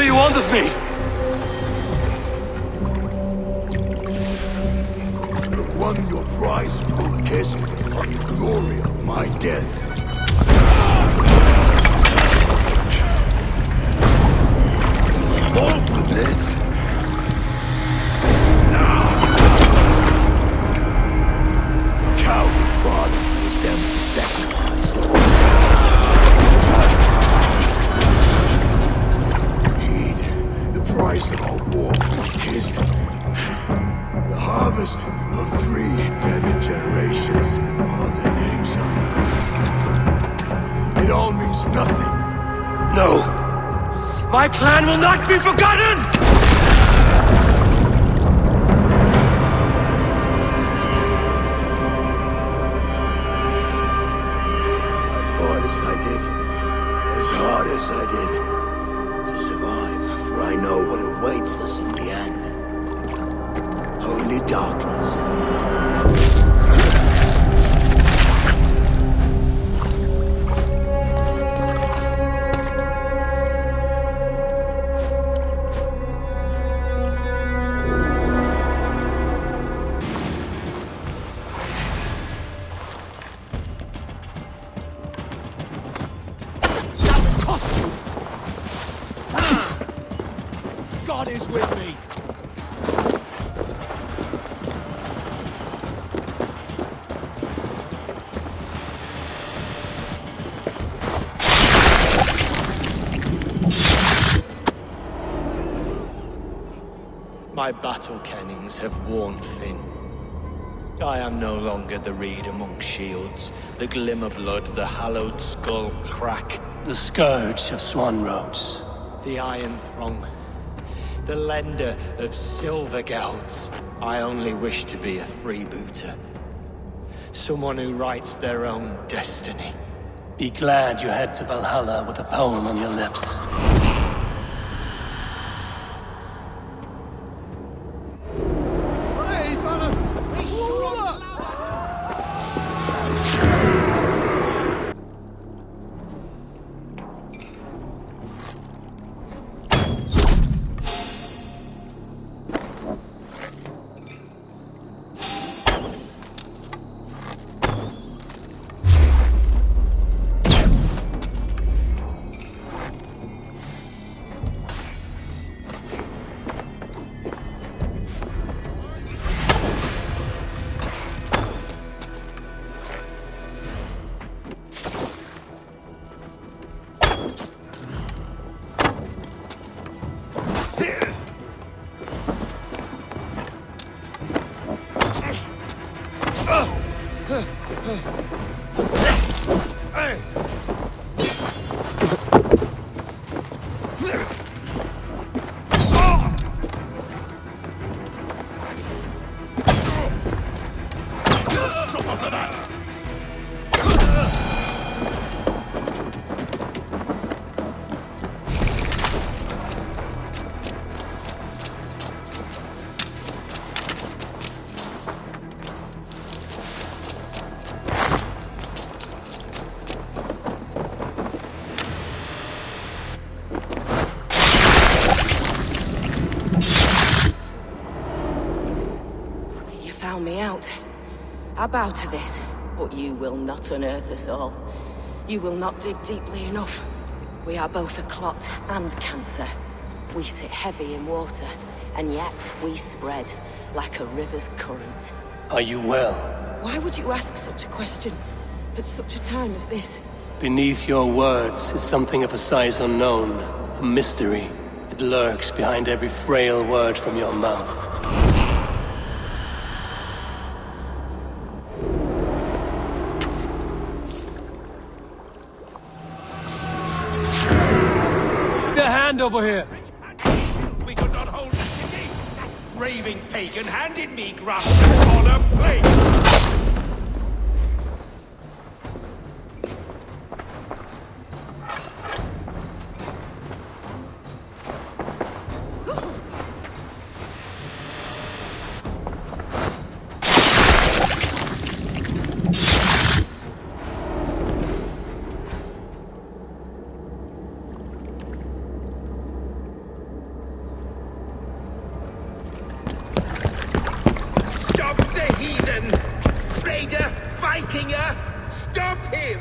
do you want of me? You won your prize, Fluke, on the glory of my death. All for this? Your coward father was empty sacrifice. Heed the price of our war, kissed. The harvest of 3 dead generations. All their names unknown. It all means nothing. No! My plan will not be forgotten! I fought as I did, as hard as I did, to survive, for I know what awaits us in the end. Only darkness. God is with me! My battle kennings have worn thin. I am no longer the reed among shields, the glimmer blood, the hallowed skull crack, The scourge of Swan Roads. the iron throng, the lender of silver gelds. I only wish to be a freebooter. Someone who writes their own destiny. Be glad you head to Valhalla with a poem on your lips. Found me out. I bow to this, but you will not unearth us all. You will not dig deeply enough. We are both a clot and cancer. We sit heavy in water, and yet we spread like a river's current. Are you well? Why would you ask such a question at such a time as this? Beneath your words is something of a size unknown, a mystery. It lurks behind every frail word from your mouth. Over here! We could not hold the city! That raving pagan handed me grub on a plate! traitor, Vikinger! Stop him!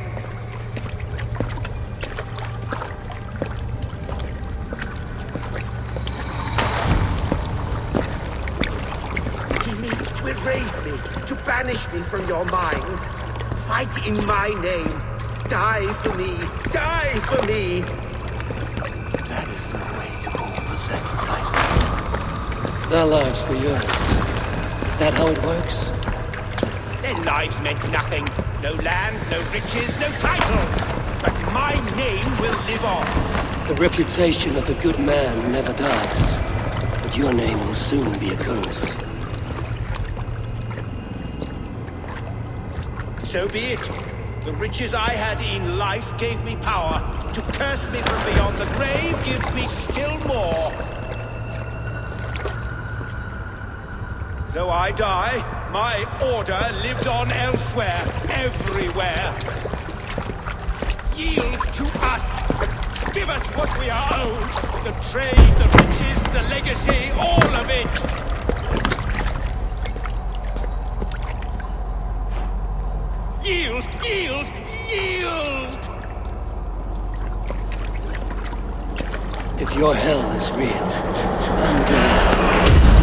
He means to erase me, to banish me from your minds. Fight in my name. Die for me. Die for me. That is no way to offer sacrifices. Their lives for yours. Is that how it works? Their lives meant nothing. No land, no riches, no titles. But my name will live on. The reputation of a good man never dies. But your name will soon be a curse. So be it. The riches I had in life gave me power. To curse me from beyond the grave gives me still more. Though I die, my order lives on elsewhere, everywhere. Yield to us. Give us what we are owed. The trade, the riches, the legacy, all of it. Yield! Yield! Yield! If your hell is real, I'm glad you get to see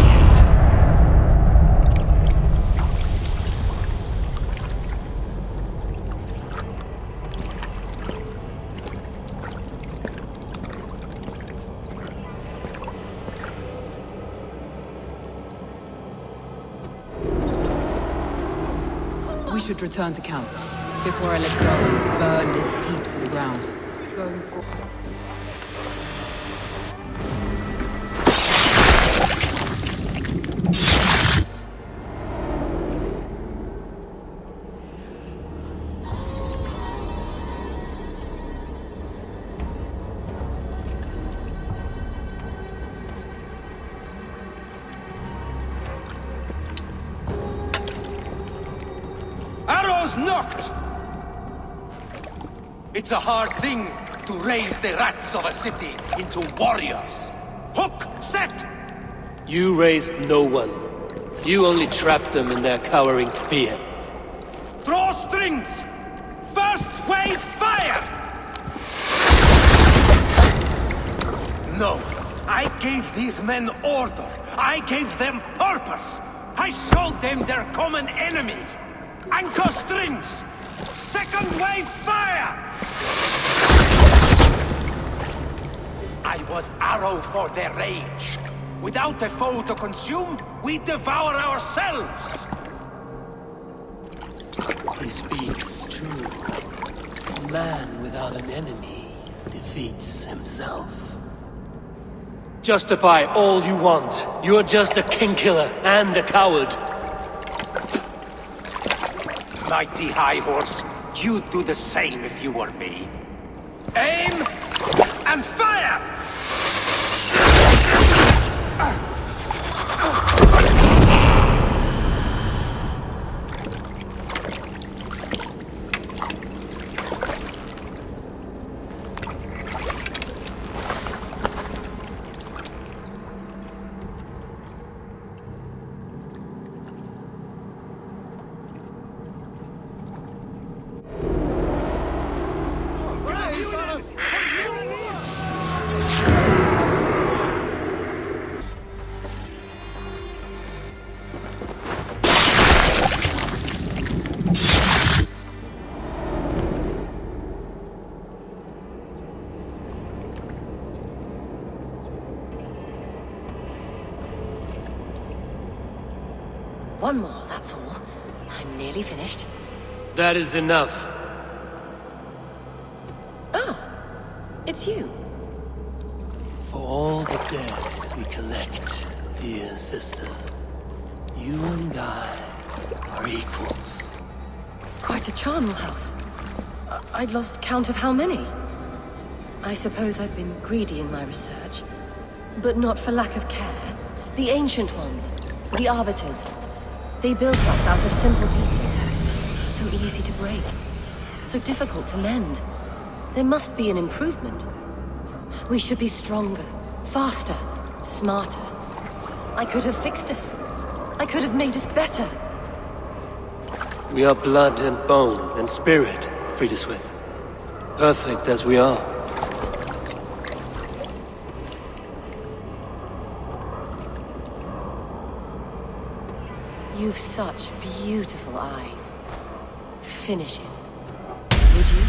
We should return to camp. Before I let go, burn this heap to the ground. Going for... Arrows knocked! It's a hard thing to raise the rats of a city into warriors. Hook set! You raised no one. You only trapped them in their cowering fear. Draw strings! First wave fire! No, I gave these men order. I gave them purpose. I showed them their common enemy. Anchor strings! Second wave fire! I was arrow for their rage. Without a foe to consume, we devour ourselves! He speaks true. A man without an enemy defeats himself. Justify all you want. You're just a king-killer and a coward. Mighty High Horse, you'd do the same if you were me. Aim and fire! One more, that's all. I'm nearly finished. That is enough. Oh, it's you. For all the dead we collect, dear sister, you and I are equals. Quite a charnel house. I'd lost count of how many. I suppose I've been greedy in my research. But not for lack of care. The ancient ones, the arbiters, they built us out of simple pieces. So easy to break. So difficult to mend. There must be an improvement. We should be stronger, faster, smarter. I could have fixed us. I could have made us better. We are blood and bone and spirit, Friedeswith. Perfect as we are. You've such beautiful eyes. Finish it. Would you?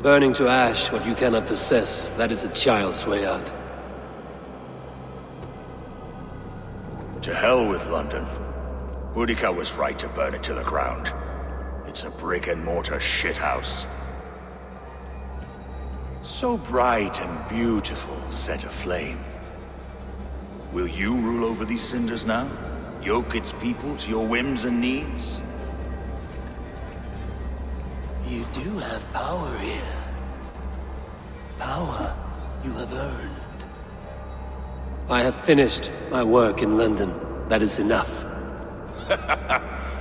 Burning to ash what you cannot possess, that is a child's way out. To hell with London. Boudica was right to burn it to the ground. It's a brick-and-mortar shithouse. So bright and beautiful, set aflame. Will you rule over these cinders now? Yoke its people to your whims and needs? You do have power here. Power you have earned. I have finished my work in London. That is enough.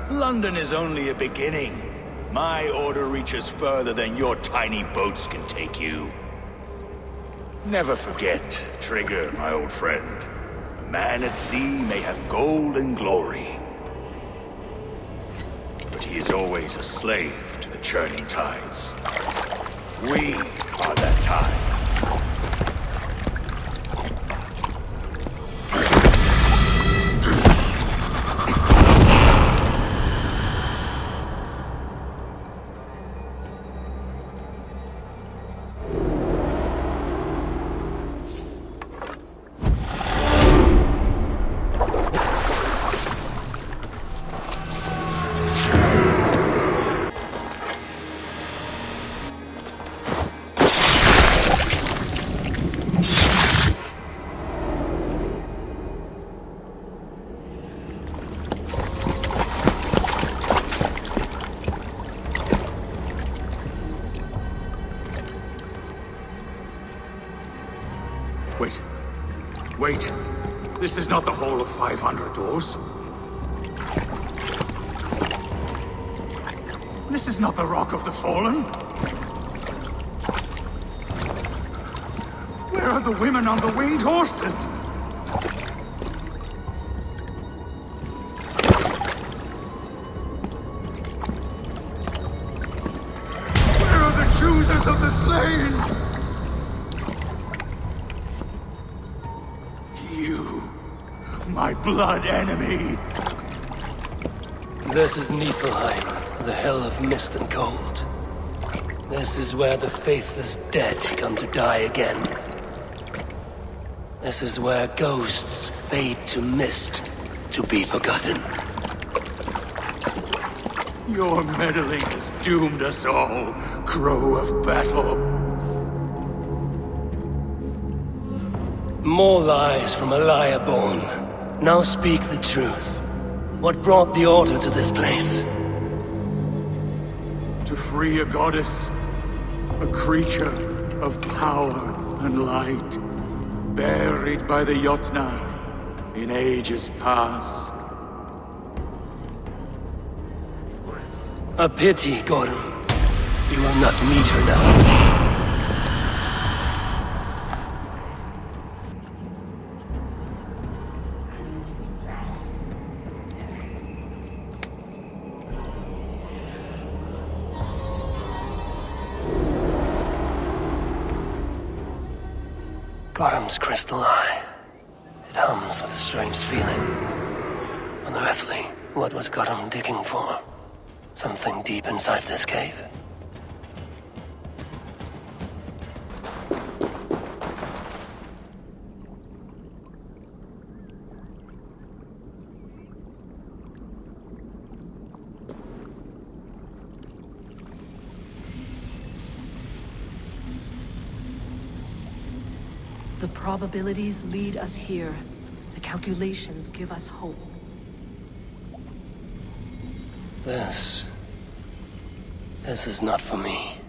London is only a beginning. My order reaches further than your tiny boats can take you. Never forget, Trigger, my old friend. A man at sea may have gold and glory, but he is always a slave to the churning tides. We are that tide. Wait. This is not the Hall of 500 Doors. This is not the Rock of the Fallen. Where are the women on the winged horses? Where are the choosers of the slain? My blood enemy! This is Niflheim, the hell of mist and cold. This is where the faithless dead come to die again. This is where ghosts fade to mist, to be forgotten. Your meddling has doomed us all, Crow of Battle. More lies from a liar born. Now speak the truth. What brought the Order to this place? To free a goddess, a creature of power and light, buried by the Jotnar in ages past. A pity, Gordon. You will not meet her now. Gothem's crystal eye. It hums with a strange feeling. Unearthly. What was Gotham digging for? Something deep inside this cave. probabilities lead us here. The calculations give us hope. This is not for me.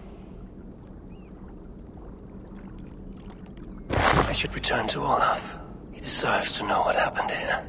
I should return to Olaf. He deserves to know what happened here.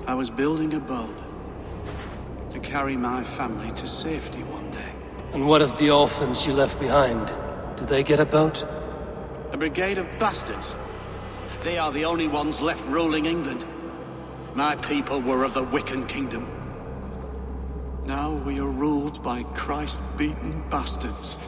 I was building a boat to carry my family to safety one day. And what of the orphans you left behind? Do they get a boat? A brigade of bastards. They are the only ones left ruling England. My people were of the Wiccan kingdom. Now we are ruled by Christ-beaten bastards.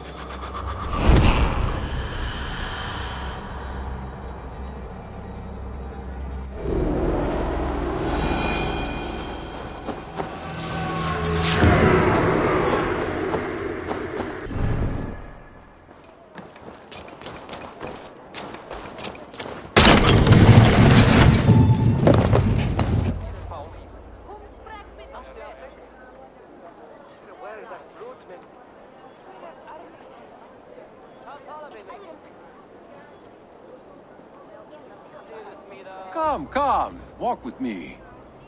Come, walk with me.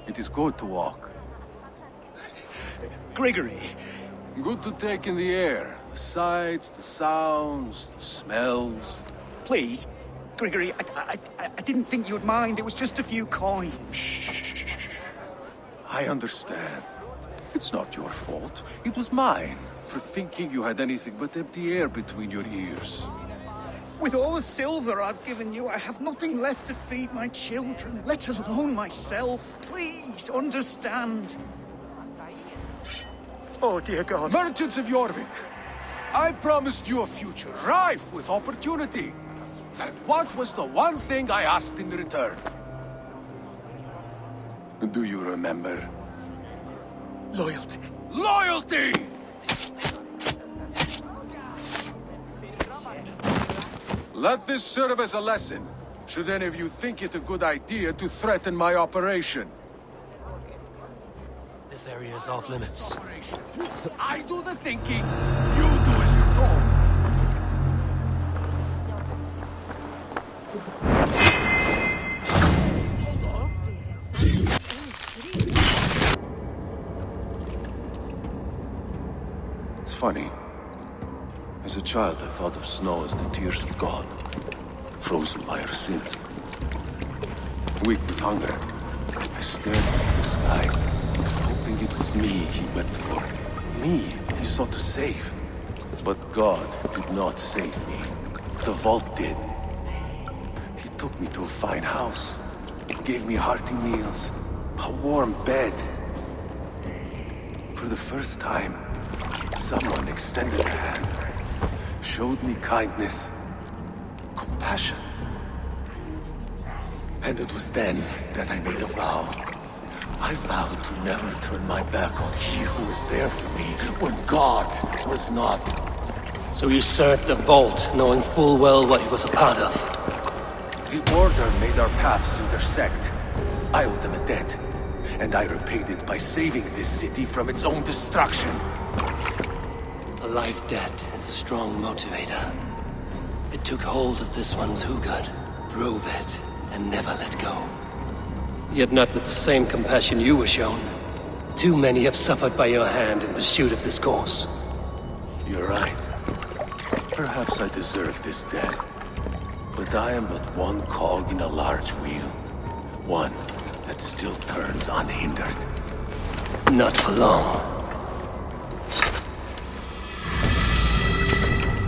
It is good to walk. Gregory. Good to take in the air. The sights, the sounds, the smells. Please, Gregory, I didn't think you'd mind. It was just a few coins. Shh. I understand. It's not your fault. It was mine, for thinking you had anything but empty air between your ears. With all the silver I've given you, I have nothing left to feed my children, let alone myself. Please, understand. Oh, dear God. Merchants of Jorvik, I promised you a future rife with opportunity. And what was the one thing I asked in return? Do you remember? Loyalty. Loyalty! Let this serve as a lesson, should any of you think it a good idea to threaten my operation. This area is off limits. I do the thinking, you do as you're told. It's funny. As a child, I thought of snow as the tears of God, frozen by our sins. Weak with hunger, I stared into the sky, hoping it was me he wept for. Me he sought to save. But God did not save me. The vault did. He took me to a fine house, gave me hearty meals, a warm bed. For the first time, someone extended a hand. Showed me kindness, compassion. And it was then that I made a vow. I vowed to never turn my back on he who was there for me when God was not. So you served the Vault, knowing full well what it was a part of. The Order made our paths intersect. I owed them a debt, and I repaid it by saving this city from its own destruction. A life debt is a strong motivator. It took hold of this one's Hugad, drove it, and never let go. Yet not with the same compassion you were shown. Too many have suffered by your hand in pursuit of this cause. You're right. Perhaps I deserve this death. But I am but one cog in a large wheel. One that still turns unhindered. Not for long.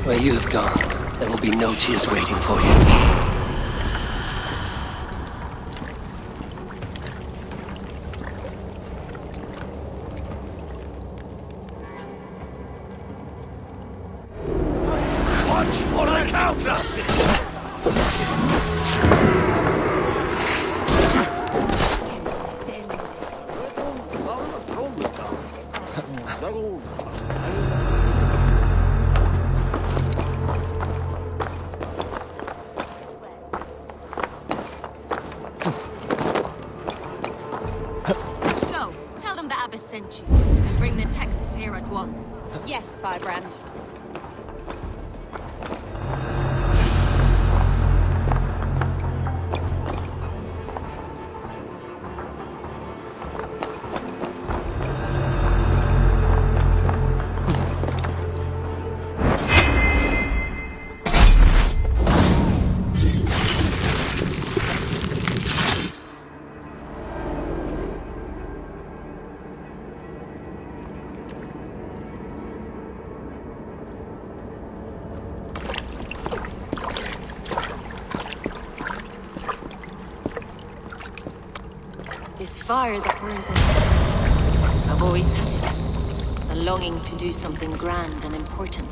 Where you have gone, there will be no tears waiting for you. Watch for the counter! Go. Tell them the Abbess sent you. And bring the texts here at once. Yes, Firebrand. This fire that burns inside. I've always had it. A longing to do something grand and important.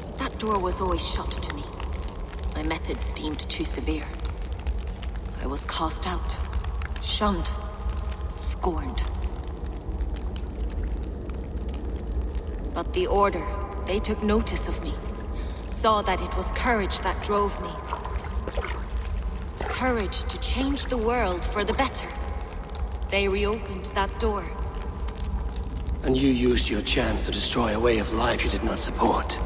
But that door was always shut to me. My methods deemed too severe. I was cast out, shunned, scorned. But the Order, they took notice of me. Saw that it was courage that drove me. Courage to change the world for the better. They reopened that door. And you used your chance to destroy a way of life you did not support.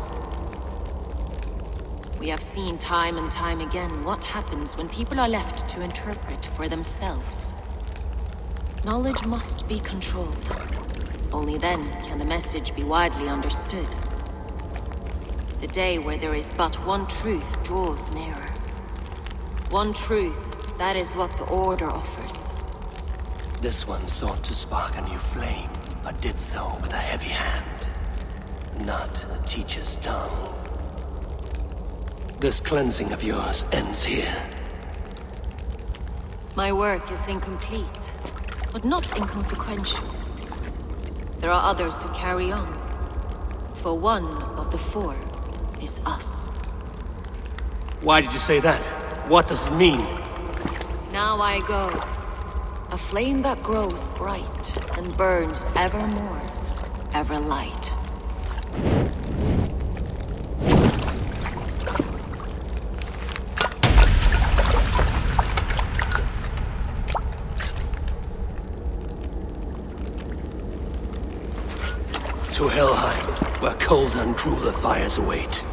We have seen time and time again what happens when people are left to interpret for themselves. Knowledge must be controlled. Only then can the message be widely understood. The day where there is but one truth draws nearer. One truth, that is what the Order offers. This one sought to spark a new flame, but did so with a heavy hand, not a teacher's tongue. This cleansing of yours ends here. My work is incomplete, but not inconsequential. There are others who carry on. For one of the four is us. Why did you say that? What does it mean? Now I go. A flame that grows bright and burns ever more, ever light. To Helheim, where cold and crueler fires await.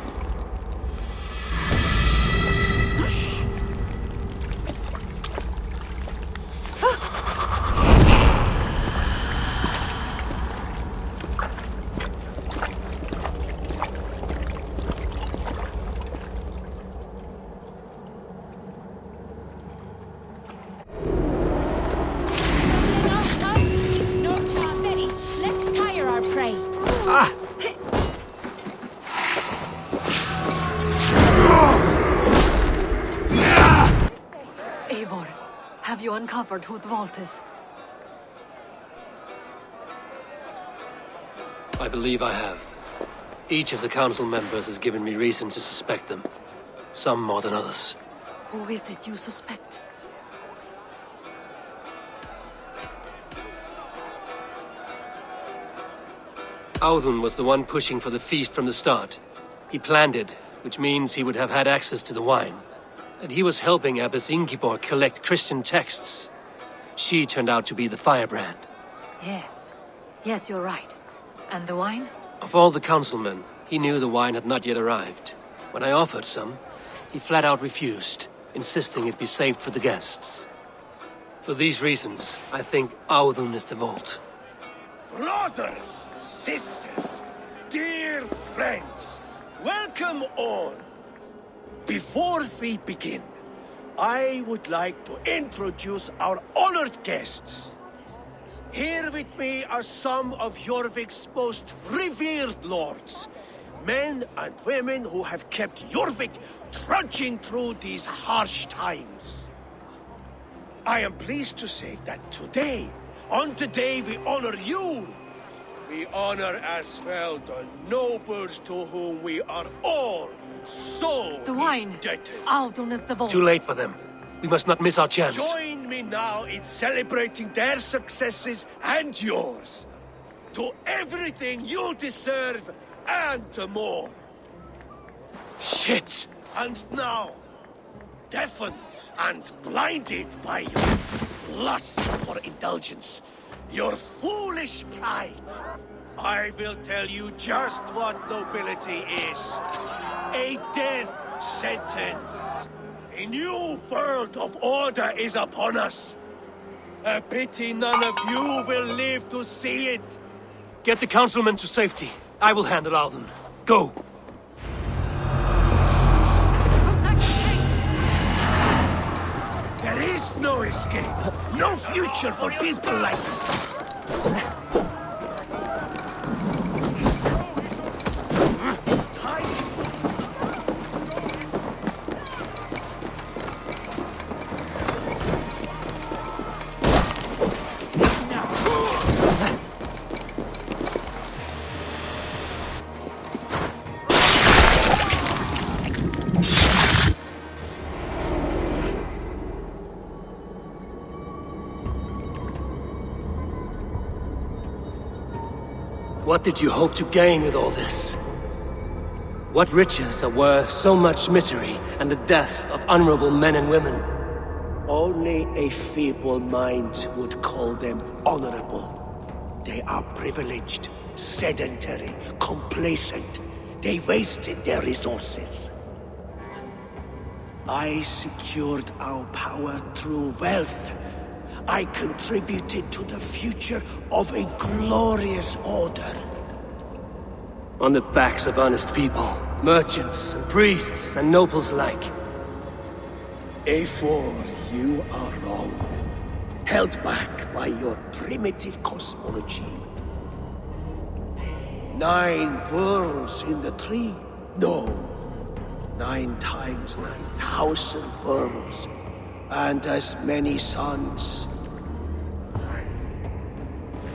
Eivor, have you uncovered who the vault is? I believe I have. Each of the council members has given me reason to suspect them. Some more than others. Who is it you suspect? Auðun was the one pushing for the feast from the start. He planned it, which means he would have had access to the wine. And he was helping Abbess Ingibor collect Christian texts. She turned out to be the firebrand. Yes. Yes, you're right. And the wine? Of all the councilmen, he knew the wine had not yet arrived. When I offered some, he flat out refused, insisting it be saved for the guests. For these reasons, I think Auðun is the vault. Brothers, sisters, dear friends, Welcome all. Before we begin, I would like to introduce our honored guests. Here with me are some of Jorvik's most revered lords. Men and women who have kept Jorvik trudging through these harsh times. I am pleased to say that today, on today we honor you. We honor as well the nobles to whom we are all so The wine. indebted. Aldon is the vault. Too late for them. We must not miss our chance. Join me now in celebrating their successes and yours. To everything you deserve and more. Shit! And now, deafened and blinded by your lust for indulgence, your foolish pride, I will tell you just what nobility is. A death sentence. A new world of order is upon us. A pity none of you will live to see it. Get the councilman to safety. I will handle Alden. Go! There is no escape. No future for people like you. What did you hope to gain with all this? What riches are worth so much misery and the deaths of honorable men and women? Only a feeble mind would call them honorable. They are privileged, sedentary, complacent. They wasted their resources. I secured our power through wealth. I contributed to the future of a glorious order. On the backs of honest people, merchants and priests and nobles alike. A4, you are wrong. Held back by your primitive cosmology. 9 worlds in the tree? No. 9 times 9,000 worlds. And as many suns.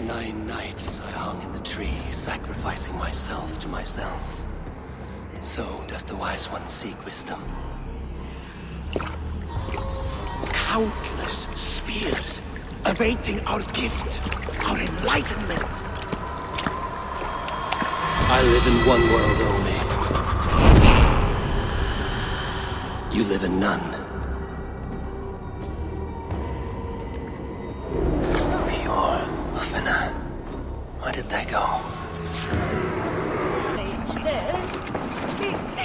9 nights I hung in the tree, sacrificing myself to myself. So does the Wise One seek wisdom. Countless spheres awaiting our gift, our enlightenment. I live in one world only. You live in none. Where did they go?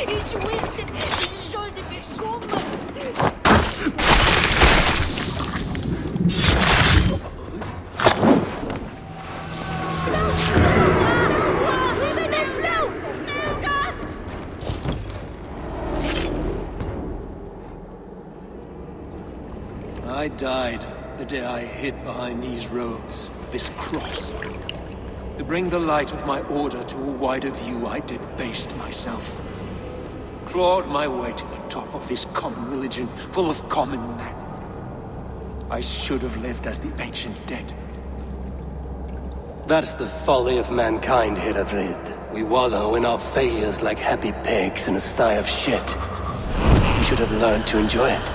Ich wusste, ich sollte bekommen. I died the day I hid behind these robes, this cross. To bring the light of my order to a wider view, I debased myself. Clawed my way to the top of this common religion, full of common men. I should have lived as the ancient dead. That's the folly of mankind, Hiravrid. We wallow in our failures like happy pigs in a sty of shit. You should have learned to enjoy it.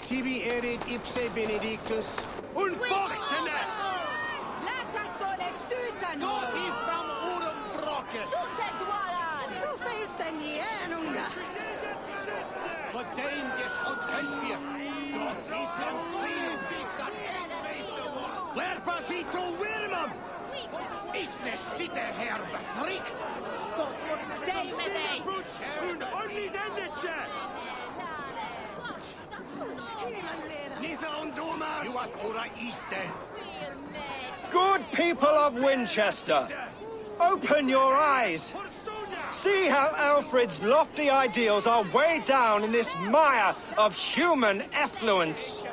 Tibi erit ipse benedictus. Unfortene! Laat us door de stuurten! Door ifram urum broken. Stuurten dwalan! Du feesten jenunga! Verdeemdes und Elfir. Doch ist ein Friedweg, dat Endmeester wordt. Lerpa vito Wirmam! Is ne sitte her befrikt? God wordt dij met mij! Un onlis endetje! Good people of Winchester, open your eyes. See how Alfred's lofty ideals are weighed down in this mire of human effluence.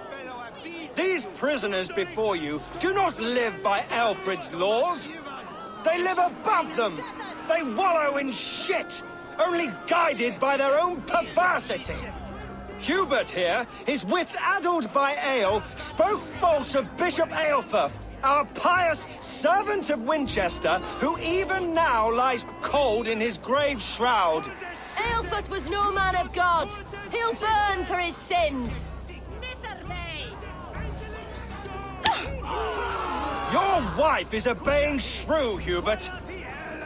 These prisoners before you do not live by Alfred's laws. They live above them. They wallow in shit, only guided by their own perversity. Hubert here, his wits addled by ale, spoke false of Bishop Aelfirth, our pious servant of Winchester, who even now lies cold in his grave shroud. Aelfirth was no man of God. He'll burn for his sins. Your wife is obeying shrew, Hubert.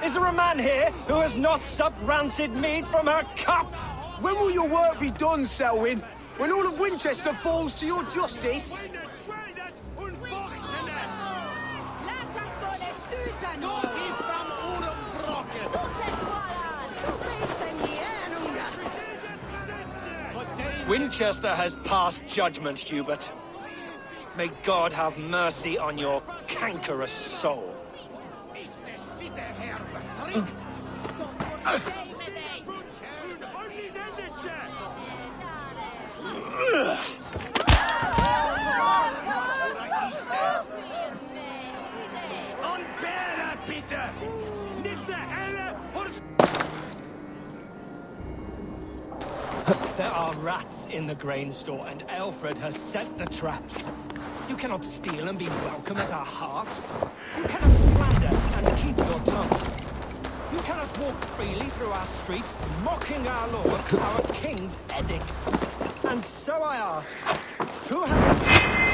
Is there a man here who has not supped rancid mead from her cup? When will your work be done, Selwyn? When all of Winchester falls to your justice? Winchester has passed judgment, Hubert. May God have mercy on your cankerous soul. There are rats in the grain store, and Alfred has set the traps. You cannot steal and be welcome at our hearths. You cannot slander and keep your tongue. You cannot walk freely through our streets, mocking our laws, our king's edicts. And so I ask, who has...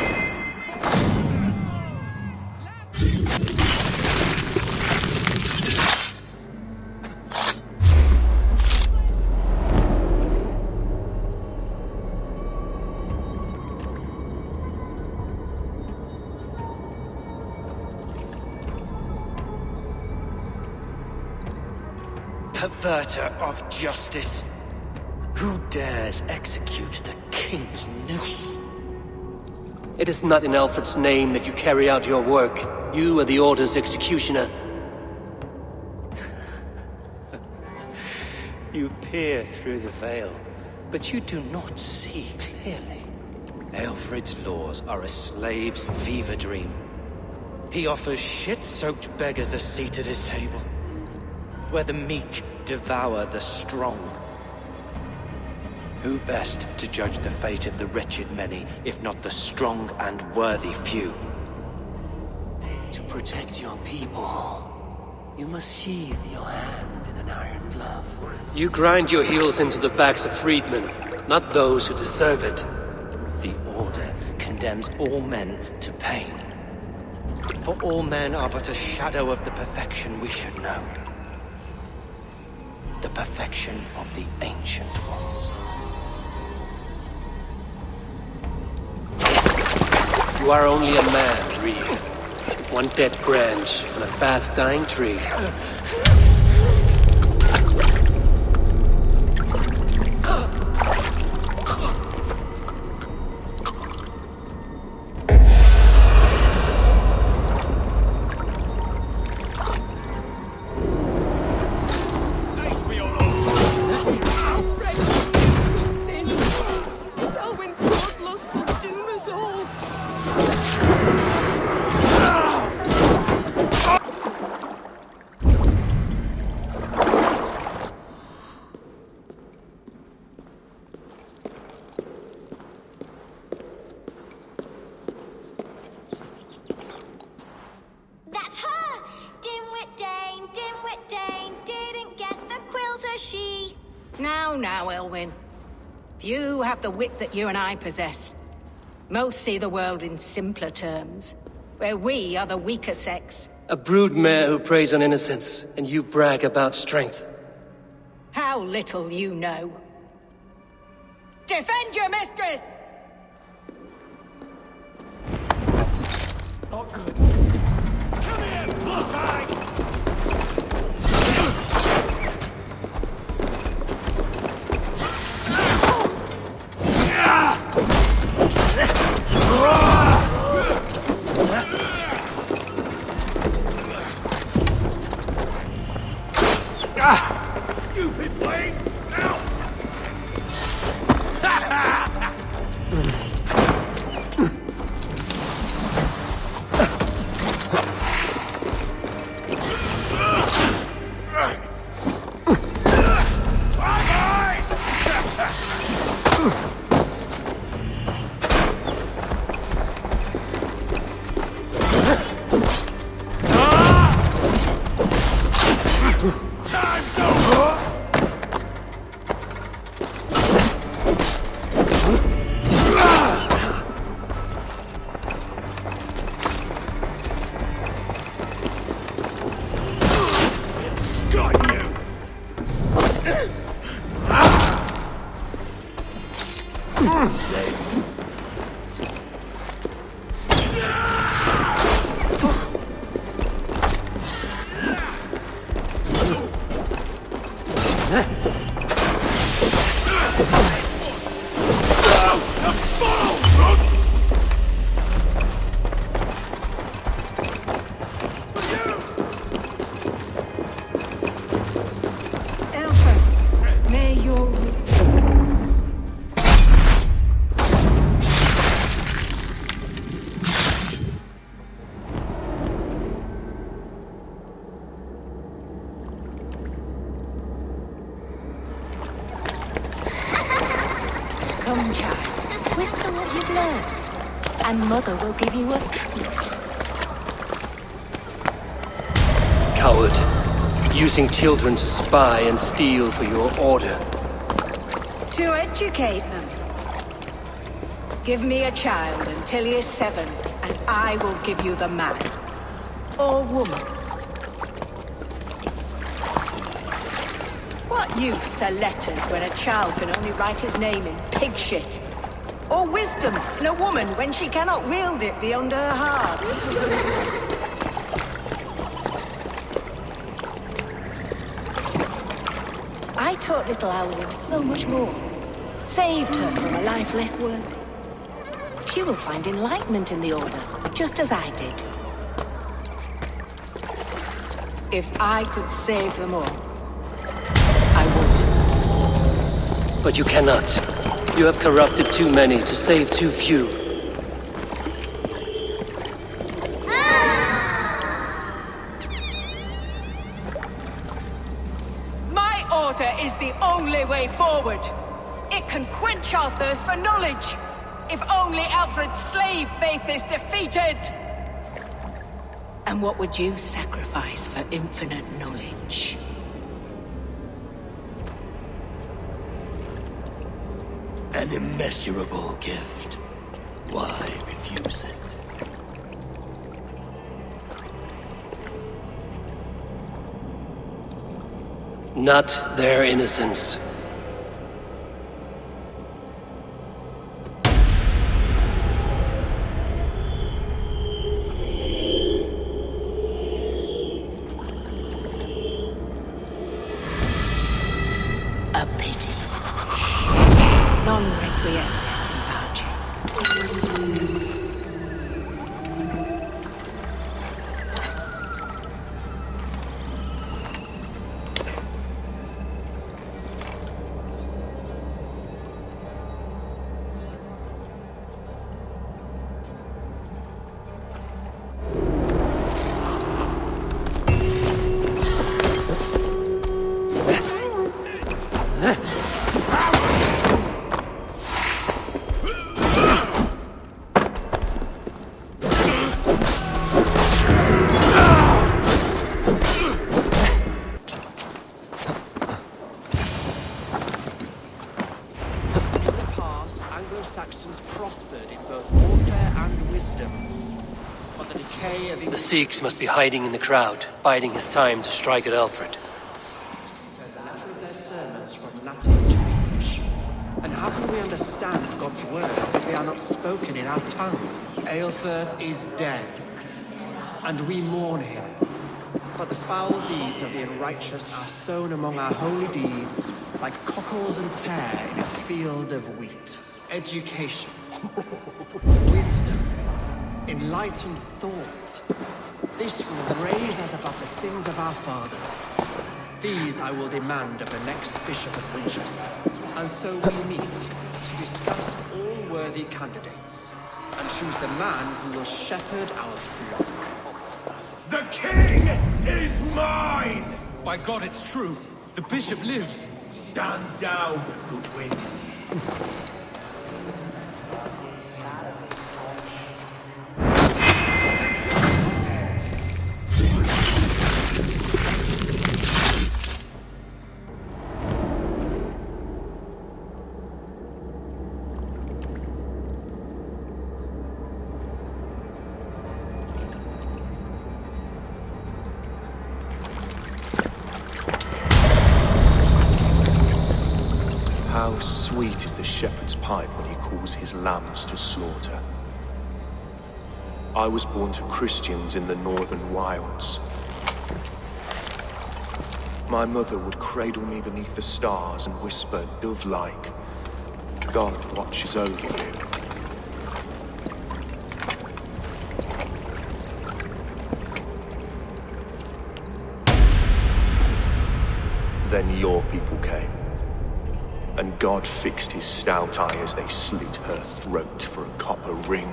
Perverter of justice. Who dares execute the king's noose? It is not in Alfred's name that you carry out your work. You are the Order's executioner. You peer through the veil, but you do not see clearly. Alfred's laws are a slave's fever dream. He offers shit-soaked beggars a seat at his table, where the meek devour the strong. Who best to judge the fate of the wretched many, if not the strong and worthy few? To protect your people, you must sheathe your hand in an iron glove. You grind your heels into the backs of freedmen, not those who deserve it. The Order condemns all men to pain. For all men are but a shadow of the perfection we should know. The perfection of the Ancient Ones. You are only a man, Reed. One dead branch on a fast-dying tree. Now, Elwyn. Few have the wit that you and I possess. Most see the world in simpler terms, where we are the weaker sex. A broodmare who preys on innocence, and you brag about strength. How little you know. Defend your mistress! Not good. Come here, bloodbag! Stupid blade! Ow! Come, child. Whisper what you've learned, and Mother will give you a treat. Coward. Using children to spy and steal for your order. To educate them. Give me a child until he is 7, and I will give you the man. Or woman. What use are letters when a child can only write his name in pig shit? Or wisdom in a woman when she cannot wield it beyond her heart? I taught little Alwyn so much more. Saved her from a life less worthy. She will find enlightenment in the Order, just as I did. If I could save them all, I would. But you cannot. You have corrupted too many to save too few. My order is the only way forward. It can quench our thirst for knowledge. If only Alfred's slave faith is defeated. And what would you sacrifice for infinite knowledge? An immeasurable gift. Why refuse it? Not their innocence. A pity. Non requiescat in pace. Saxons prospered in both warfare and wisdom. But the decay of The Sikhs must be hiding in the crowd, biding his time to strike at Alfred. turn the letter of their sermons from Latin to English. And how can we understand God's words if they are not spoken in our tongue? Aelfirth is dead, and we mourn him. But the foul deeds of the unrighteous are sown among our holy deeds, like cockles and tare in a field of wheat. Education, wisdom, enlightened thought. This will raise us above the sins of our fathers. These I will demand of the next Bishop of Winchester. And so we meet to discuss all worthy candidates and choose the man who will shepherd our flock. The king is mine! By God, it's true. The bishop lives. Stand down, Goodwin. How sweet is the shepherd's pipe when he calls his lambs to slaughter. I was born to Christians in the northern wilds. My mother would cradle me beneath the stars and whisper, dove-like, God watches over you. Then your people came. And God fixed his stout eye as they slit her throat for a copper ring.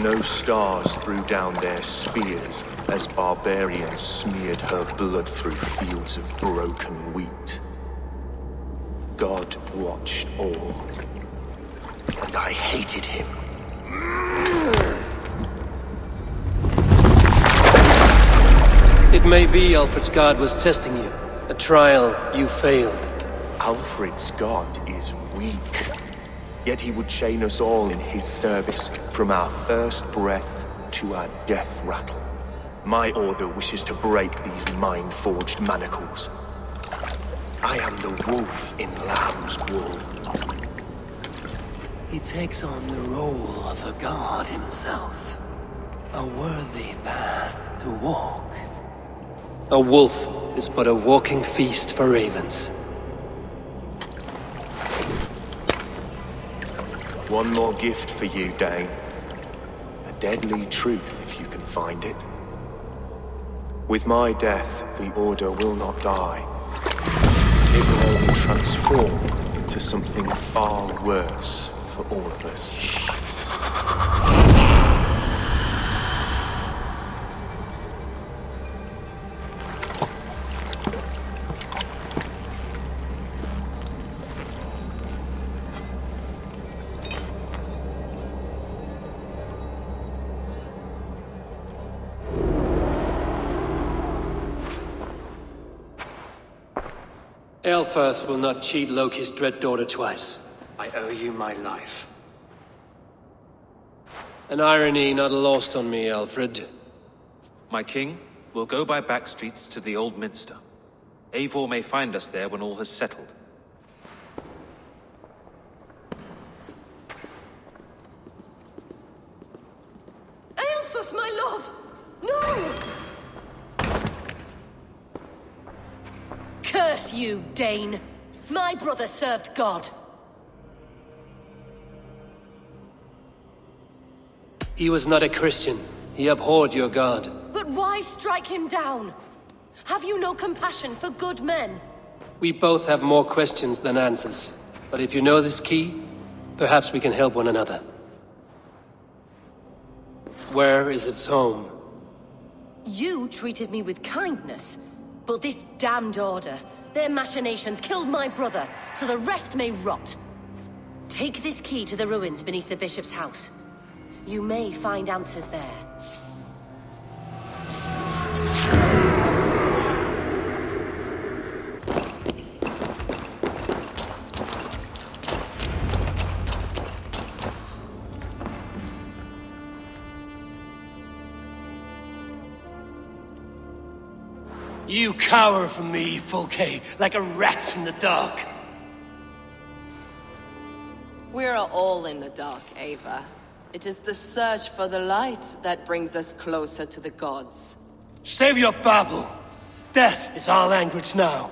No stars threw down their spears as barbarians smeared her blood through fields of broken wheat. God watched all, and I hated him. It may be Alfred's God was testing you. A trial you failed. Alfred's God is weak. Yet he would chain us all in his service, from our first breath to our death rattle. My order wishes to break these mind-forged manacles. I am the wolf in lamb's wool. He takes on the role of a god himself. A worthy path to walk. A wolf is but a walking feast for ravens. One more gift for you, Dane. A deadly truth, if you can find it. With my death, the Order will not die. It will only transform into something far worse for all of us. Aelfirth will not cheat Loki's dread daughter twice. I owe you my life. An irony not lost on me, Alfred. My king, we'll go by back streets to the Old Minster. Eivor may find us there when all has settled. Aelfirth, my love! No! Curse you, Dane! My brother served God. He was not a Christian. He abhorred your god. But why strike him down? Have you no compassion for good men? We both have more questions than answers. But if you know this key, perhaps we can help one another. Where is its home? You treated me with kindness. But this damned Order, their machinations killed my brother, so the rest may rot. Take this key to the ruins beneath the Bishop's house. You may find answers there. You cower from me, Fluke, like a rat in the dark. We're all in the dark, Ava. It is the search for the light that brings us closer to the gods. Save your babble. Death is our language now.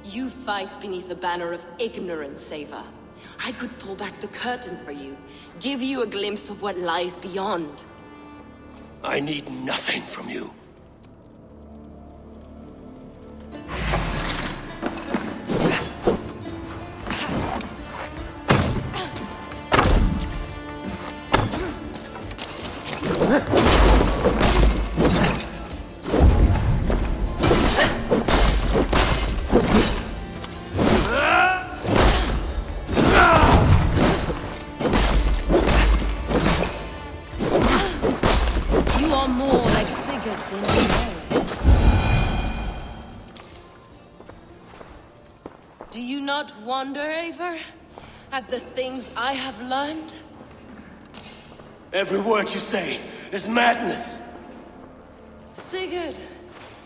You fight beneath the banner of ignorance, Ava. I could pull back the curtain for you, give you a glimpse of what lies beyond. I need nothing from you. You are more like Sigurd than you know. Do you not wonder, Eivor, at the things I have learned? Every word you say is madness. Sigurd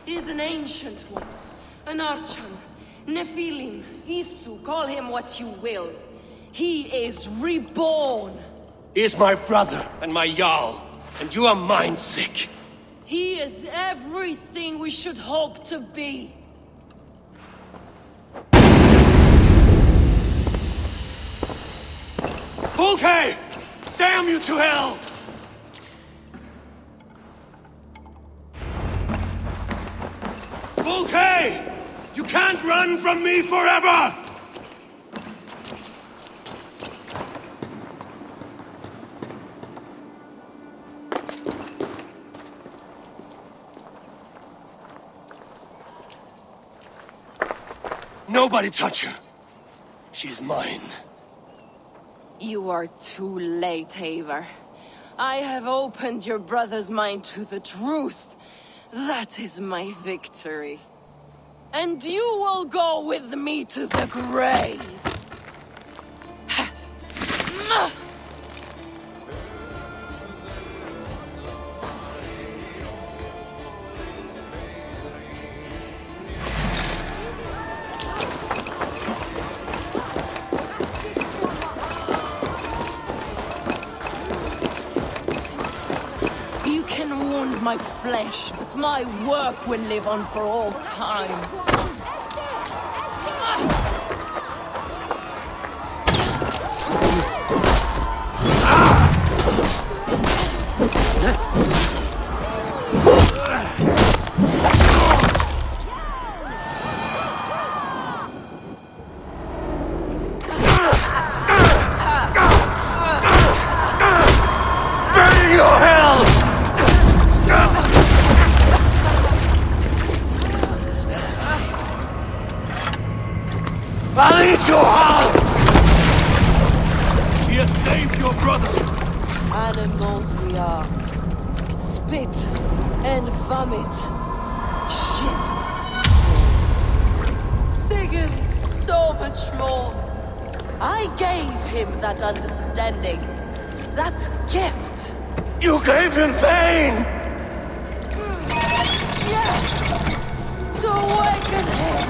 is an ancient one, an Archon, Nephilim, Isu, call him what you will. He is reborn. He is my brother and my Jarl, and you are mind-sick. He is everything we should hope to be. Fluke! Damn you to hell! Fluke! You can't run from me forever! Nobody touch her. She's mine. You are too late, Eivor. I have opened your brother's mind to the truth. That is my victory. And you will go with me to the grave. You can wound my flesh, but my work will live on for all time. Burn your hell! I'll eat your heart! She has saved your brother! Animals we are. Spit and vomit. Shit and sweat. Sigurd is so much more. I gave him that understanding. That gift. You gave him pain! Yes! To awaken him!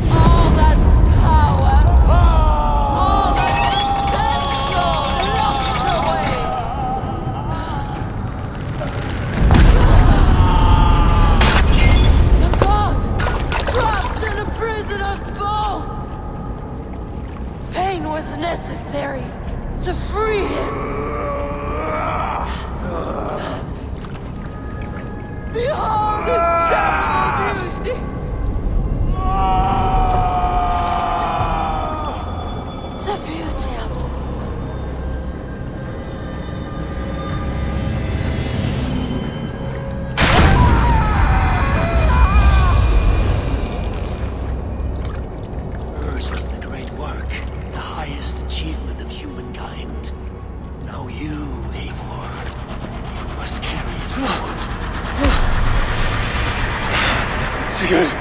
All that power, all that potential locked away. The god, trapped in a prison of bones. Pain was necessary to free him. Behold this terrible beauty! The beauty of the Hers was the great work, the highest achievement of humankind. Now you, Eivor, you must carry it forward. Sigurd!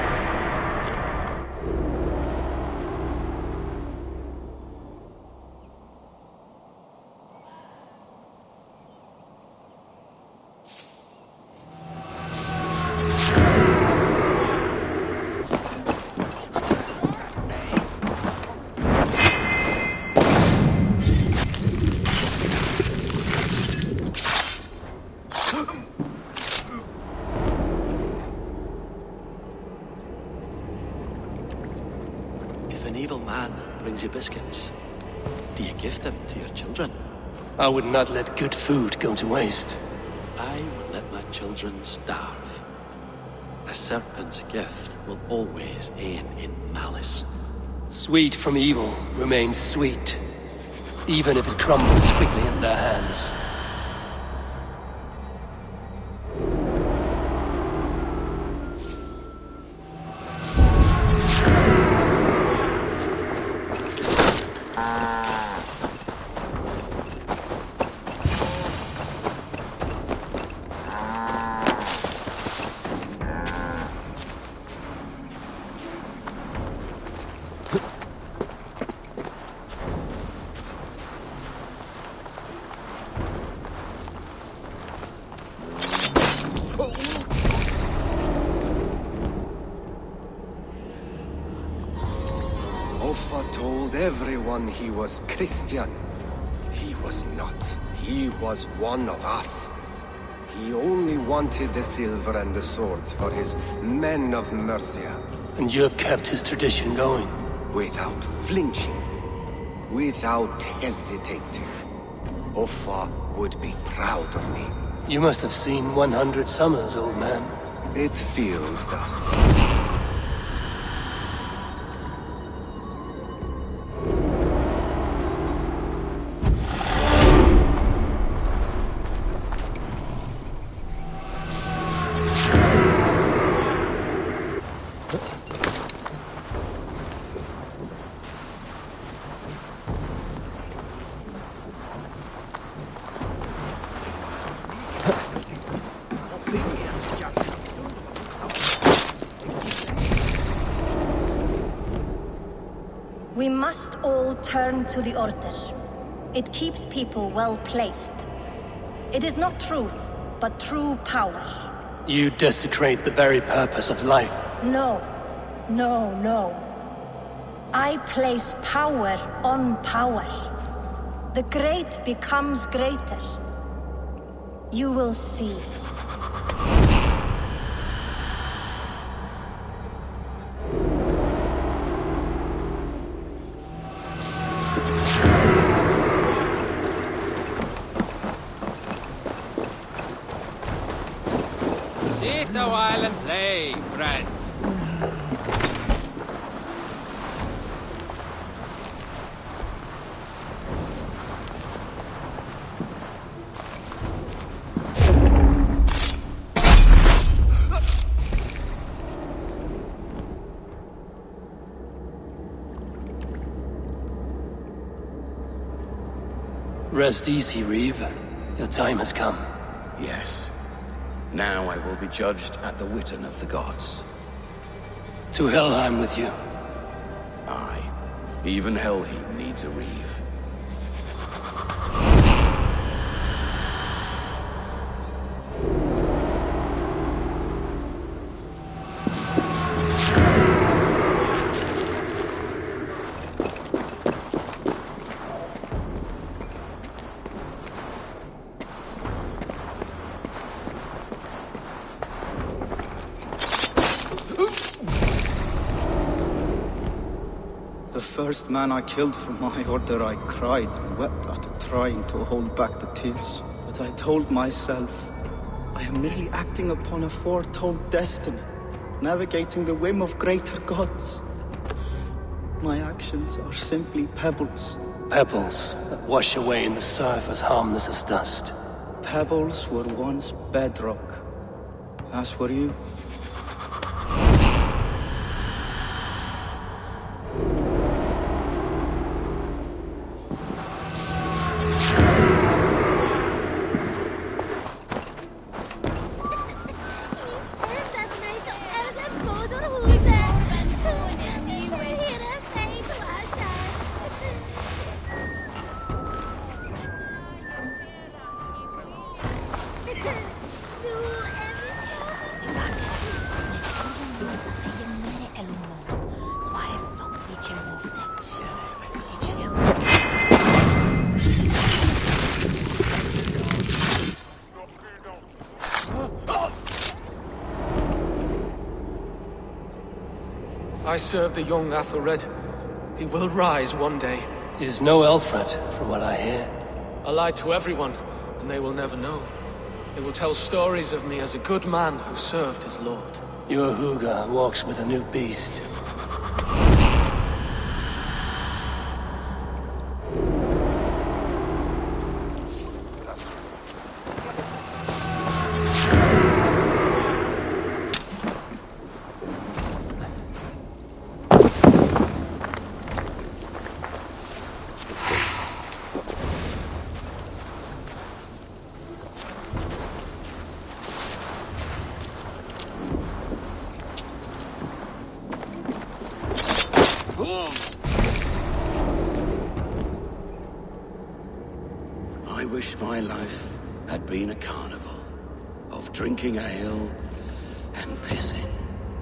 If an evil man brings you biscuits, do you give them to your children? I would not let good food go to waste. I would let my children starve. A serpent's gift will always end in malice. Sweet from evil remains sweet, even if it crumbles quickly in their hands. Offa told everyone he was Christian. He was not. He was one of us. He only wanted the silver and the swords for his men of Mercia. And you have kept his tradition going? Without flinching. Without hesitating. Offa would be proud of me. You must have seen 100 summers, old man. It feels thus. We must all turn to the Order. It keeps people well placed. It is not truth, but true power. You desecrate the very purpose of life. No. No, no. I place power on power. The great becomes greater. You will see. Sit a while and play, friend. Rest easy, Reeve. Your time has come. Yes. Now I will be judged at the Witten of the gods. To Helheim with you. Aye. Even Helheim needs a Reeve. The first man I killed for my order, I cried and wept after trying to hold back the tears. But I told myself, I am merely acting upon a foretold destiny, navigating the whim of greater gods. My actions are simply pebbles. Pebbles that wash away in the surf as harmless as dust. Pebbles were once bedrock, as were you. I serve the young Athelred. He will rise one day. He's no Alfred, from what I hear. I lied to everyone, and they will never know. They will tell stories of me as a good man who served his lord. Your Huga walks with a new beast. wish my life had been a carnival of drinking ale and pissing.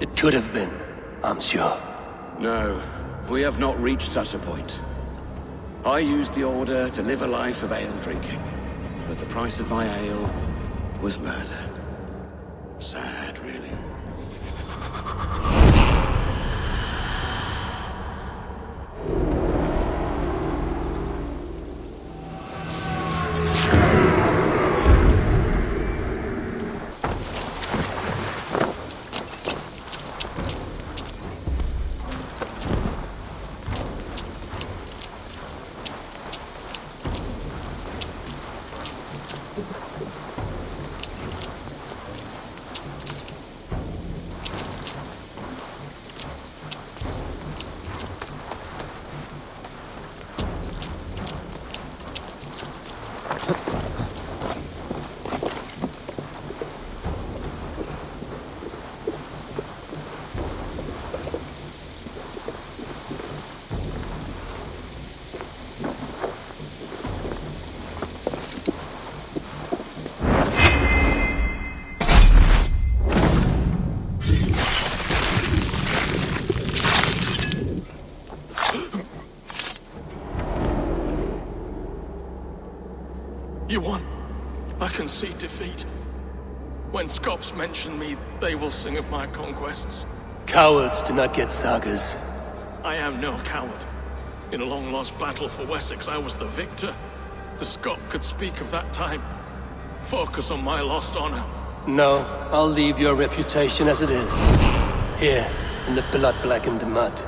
It could have been, I'm sure. No, we have not reached such a point. I used the order to live a life of ale drinking, but the price of my ale was murder. Sad, really. You won. I can see defeat. When Scops mention me, they will sing of my conquests. Cowards do not get sagas. I am no coward. In a long-lost battle for Wessex, I was the victor. The Scot could speak of that time. Focus on my lost honor. No, I'll leave your reputation as it is. Here, in the blood-blackened mud.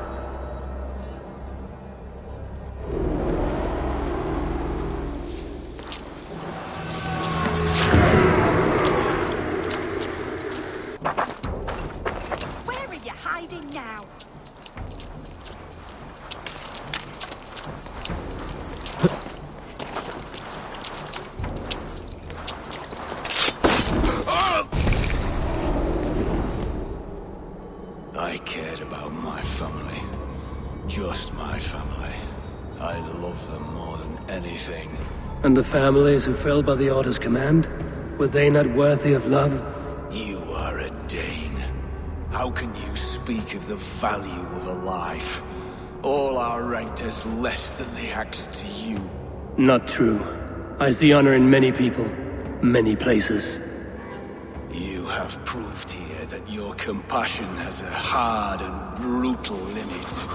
Where are you hiding now? I cared about my family. Just my family. I love them more than anything. And the families who fell by the Order's command? Were they not worthy of love? You are a Dane. How can you speak of the value of a life? All are ranked as less than the axe to you. Not true. I see honor in many people, many places. You have proved here that your compassion has a hard and brutal limit.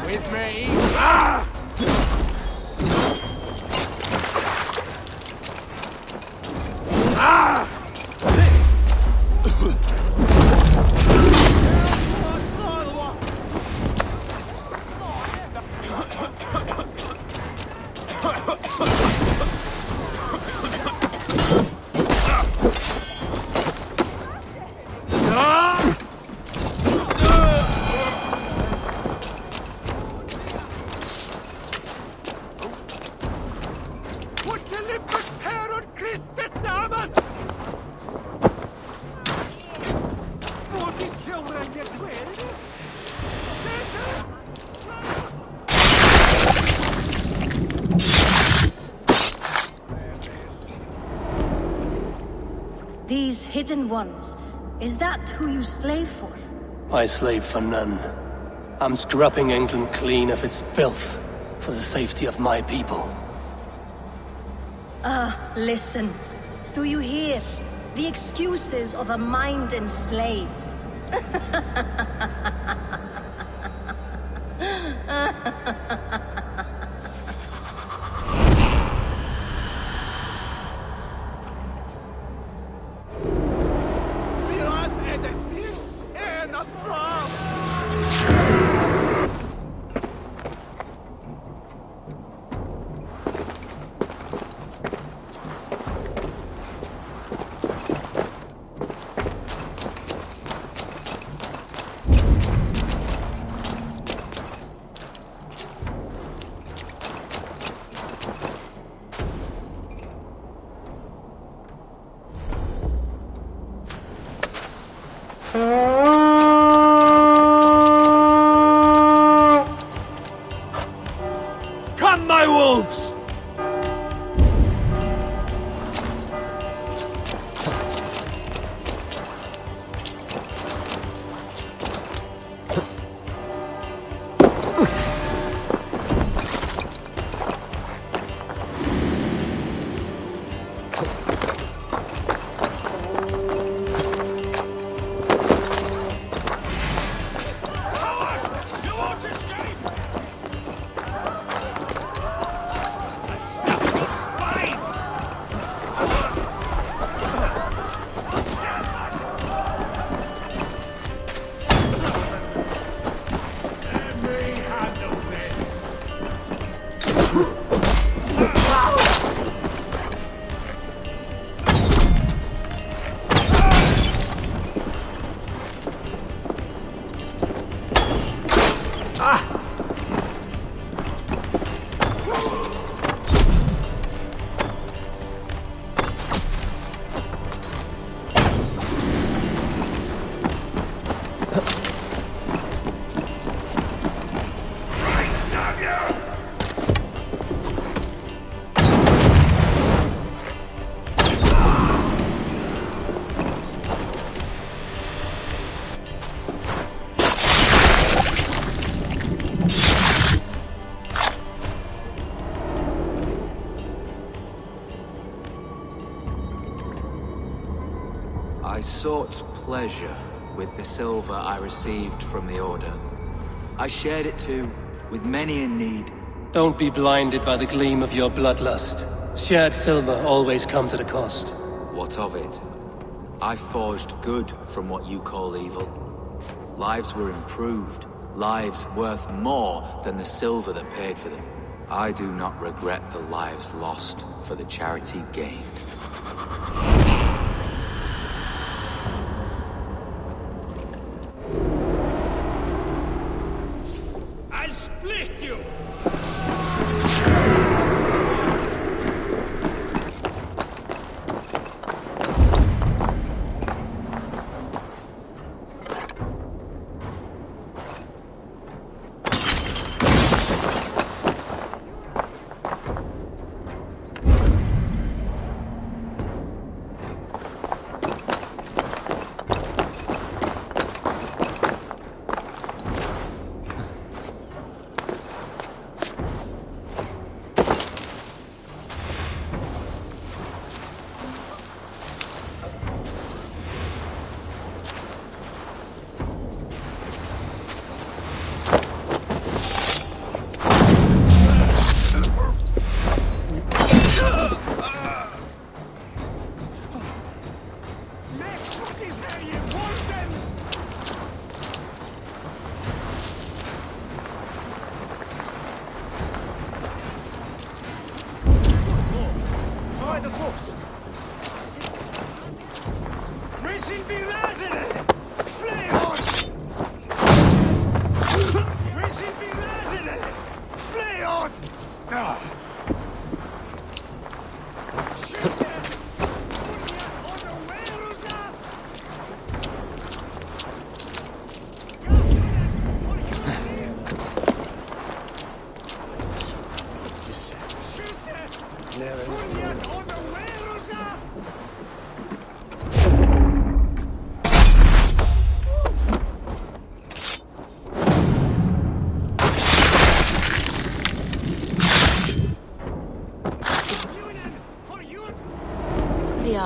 With me. These hidden ones, is that who you slave for? I slave for none. I'm scrubbing England clean of its filth for the safety of my people. Listen. Do you hear? The excuses of a mind enslaved. Come, my wolves! I sought pleasure with the silver I received from the Order. I shared it too, with many in need. Don't be blinded by the gleam of your bloodlust. Shared silver always comes at a cost. What of it? I forged good from what you call evil. Lives were improved, lives worth more than the silver that paid for them. I do not regret the lives lost for the charity gained. I'll split you!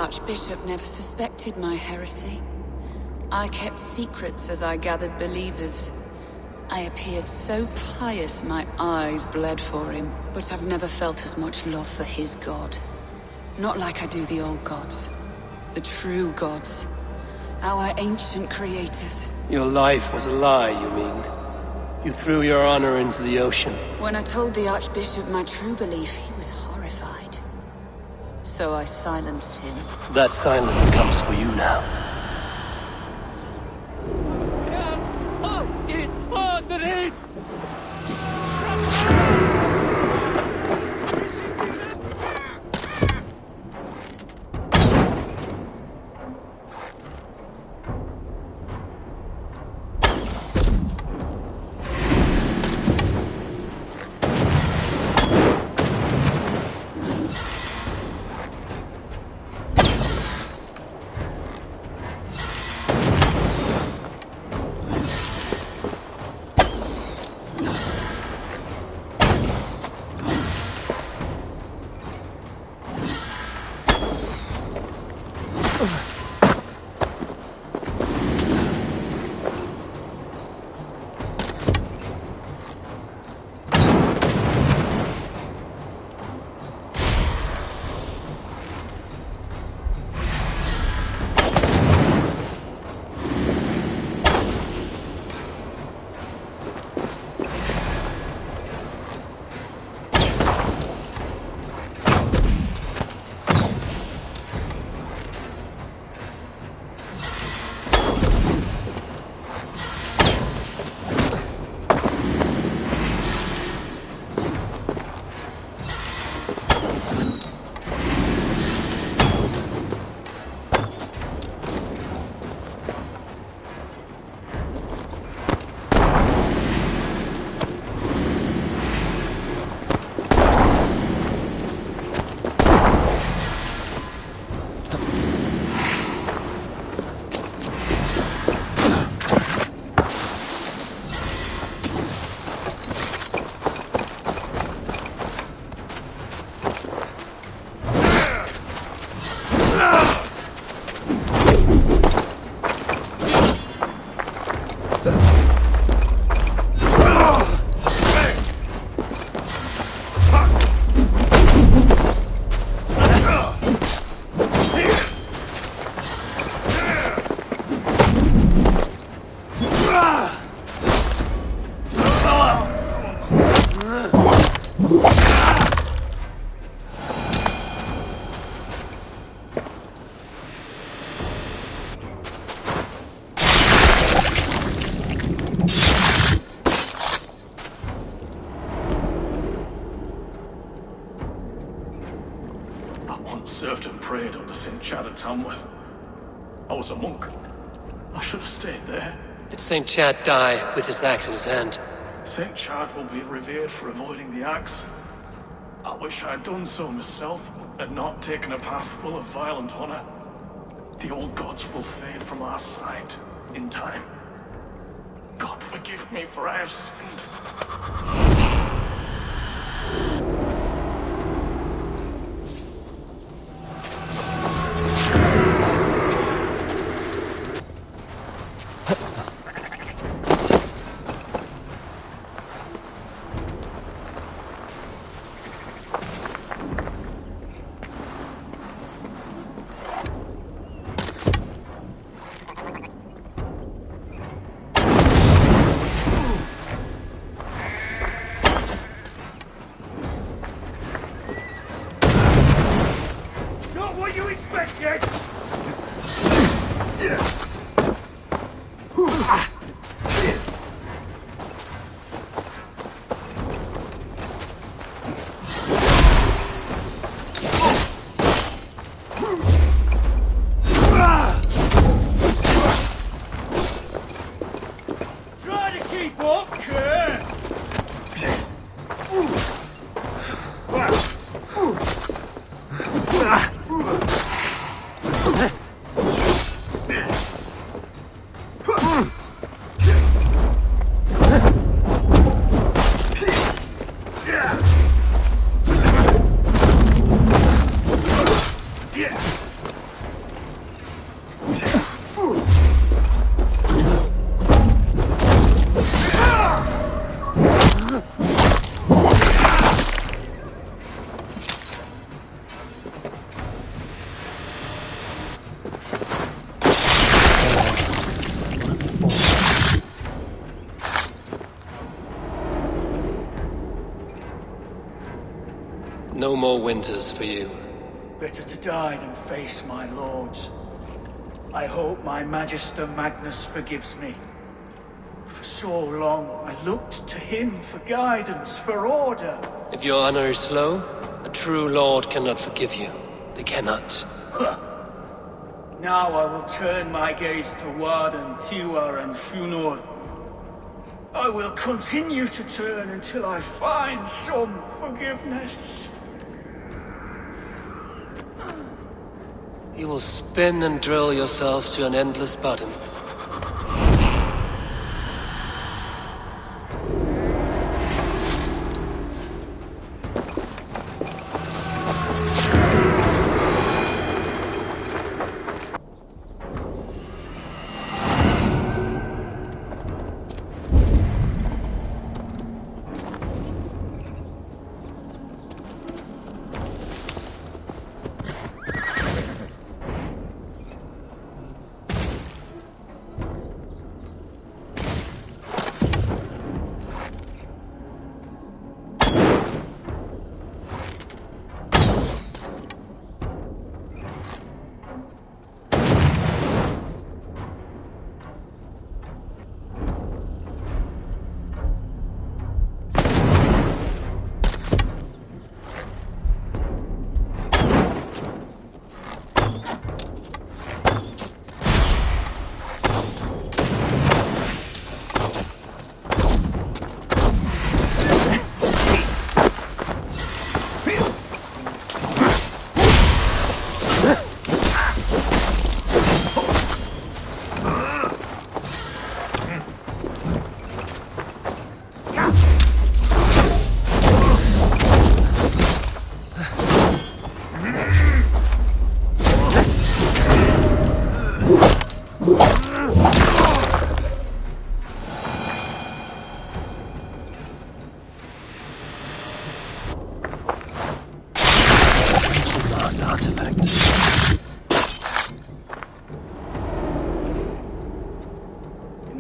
Archbishop never suspected my heresy. I kept secrets as I gathered believers. I appeared so pious my eyes bled for him, but I've never felt as much love for his god. Not like I do the old gods. The true gods. Our ancient creators. Your life was a lie, you mean? You threw your honor into the ocean. When I told the Archbishop my true belief, he was horrified. So I silenced him. That silence comes for you now. Served and prayed under St. Chad at Tamworth. I was a monk. I should have stayed there. Did St. Chad die with his axe in his hand? St. Chad will be revered for avoiding the axe. I wish I'd done so myself, and not taken a path full of violent honor. The old gods will fade from our sight in time. God forgive me, for I have sinned. No more winters for you. Better to die than face my lords. I hope my Magister Magnus forgives me. For so long, I looked to him for guidance, for order. If your honor is slow, a true lord cannot forgive you. They cannot. Now I will turn my gaze to Warden, Tiwar, and Funor. I will continue to turn until I find some forgiveness. You will spin and drill yourself to an endless bottom.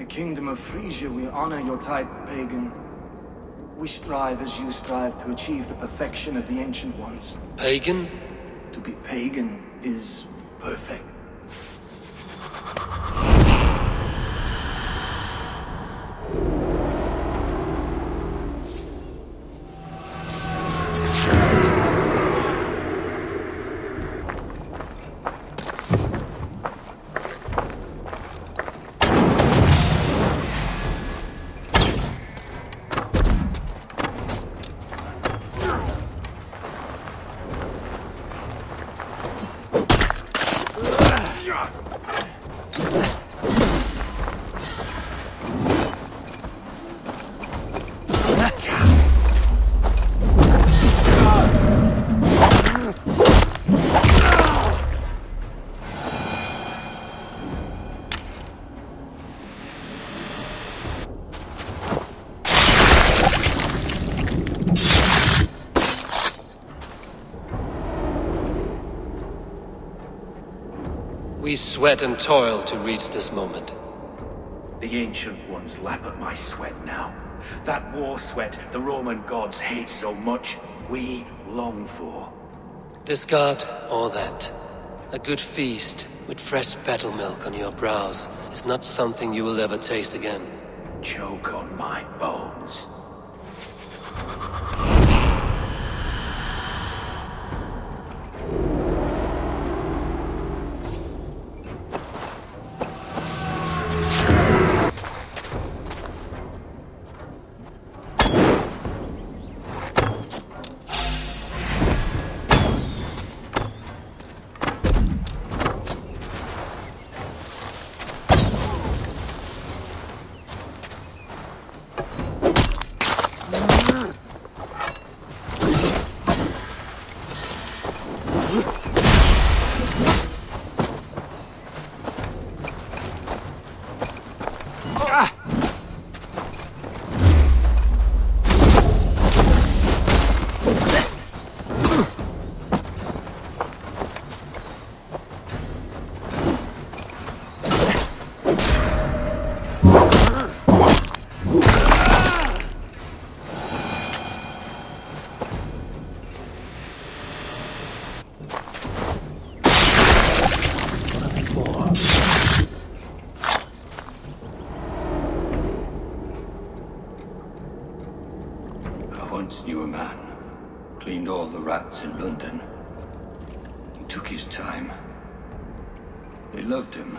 Kingdom of Frisia, we honor your type, pagan. We strive as you strive to achieve the perfection of the Ancient Ones. Pagan? To be pagan is perfect. We sweat and toil to reach this moment. The Ancient Ones lap at my sweat now. That war sweat the Roman gods hate so much, we long for. This god or that. A good feast with fresh battle milk on your brows is not something you will ever taste again. Choke on my bones. Cleaned all the rats in London. He took his time. They loved him,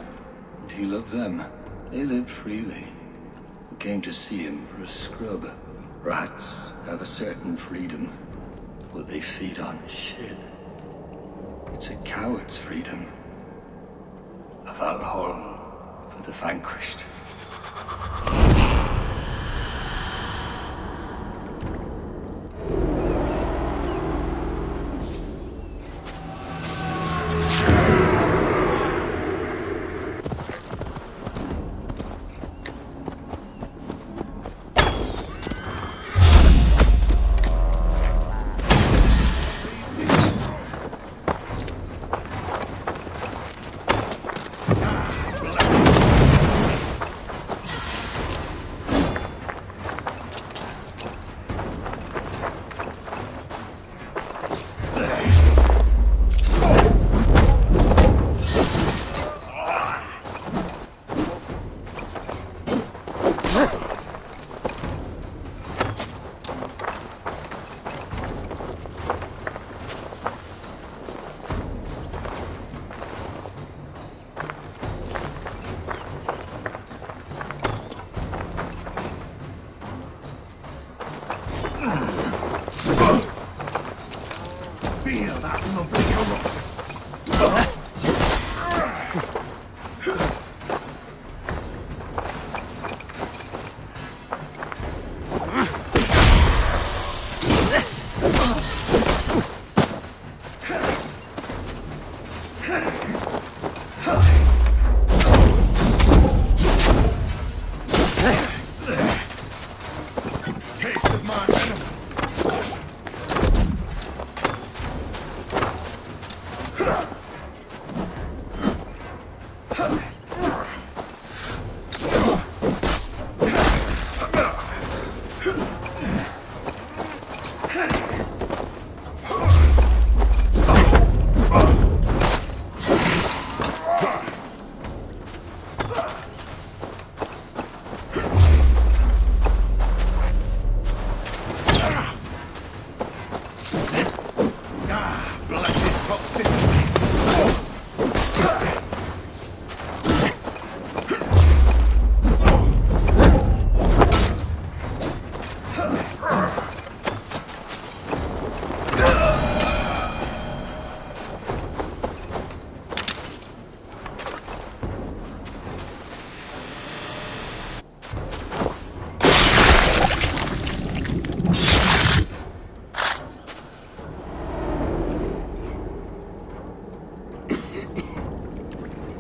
and he loved them. They lived freely. We came to see him for a scrub. Rats have a certain freedom, but they feed on shit. It's a coward's freedom. A Valhalla for the vanquished.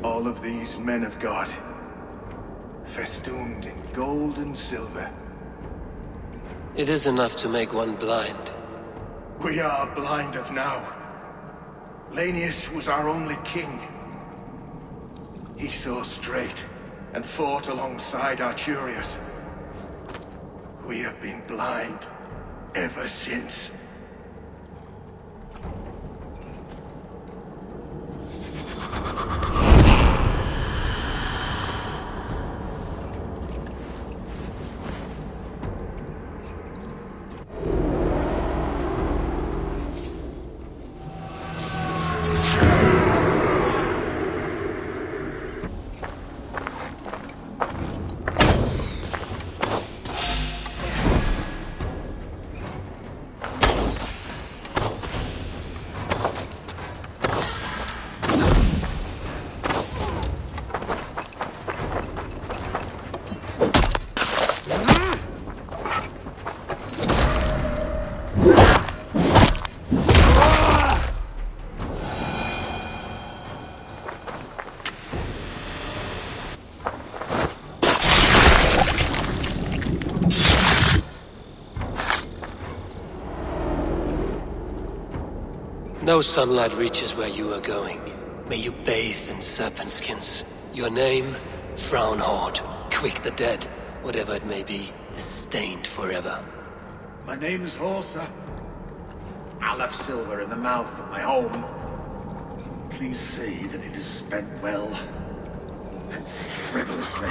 All of these men of God, festooned in gold and silver. It is enough to make one blind. We are blind of now. Lanius was our only king. He saw straight and fought alongside Arturius. We have been blind ever since. No sunlight reaches where you are going. May you bathe in serpent skins. Your name, Frownhorde, Quick the Dead, whatever it may be, is stained forever. My name is Horsa. I left silver in the mouth of my home. Please say that it is spent well and frivolously.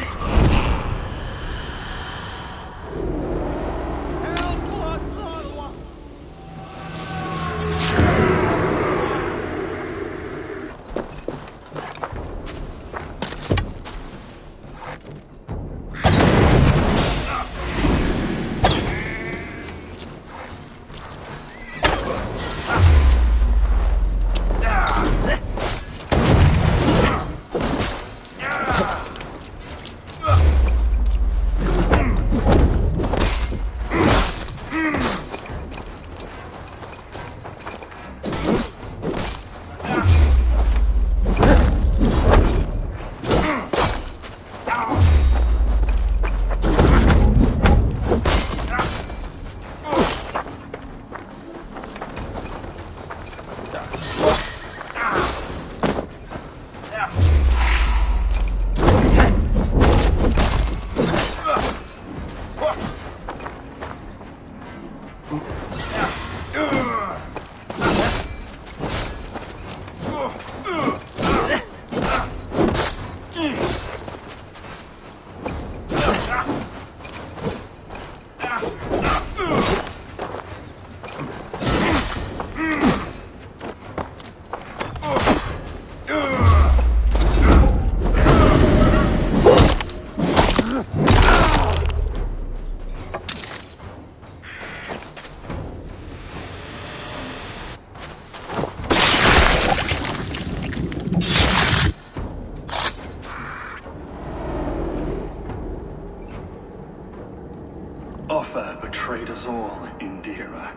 buried us all in Dira.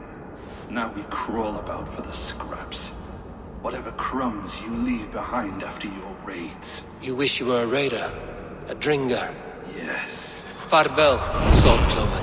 Now we crawl about for the scraps. Whatever crumbs you leave behind after your raids. You wish you were a raider? A Dringer? Yes. Farvel, Saltcloven.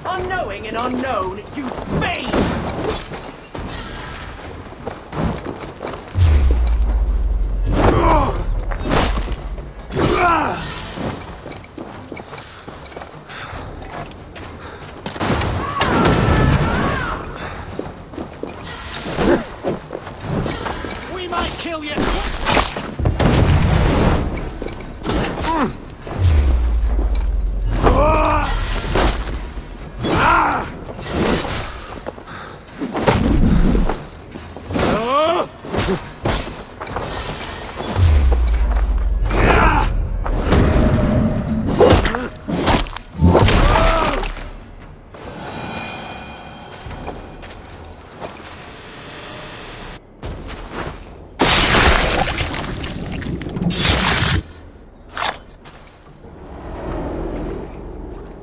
Unknowing and unknown, you fiend! We might kill you!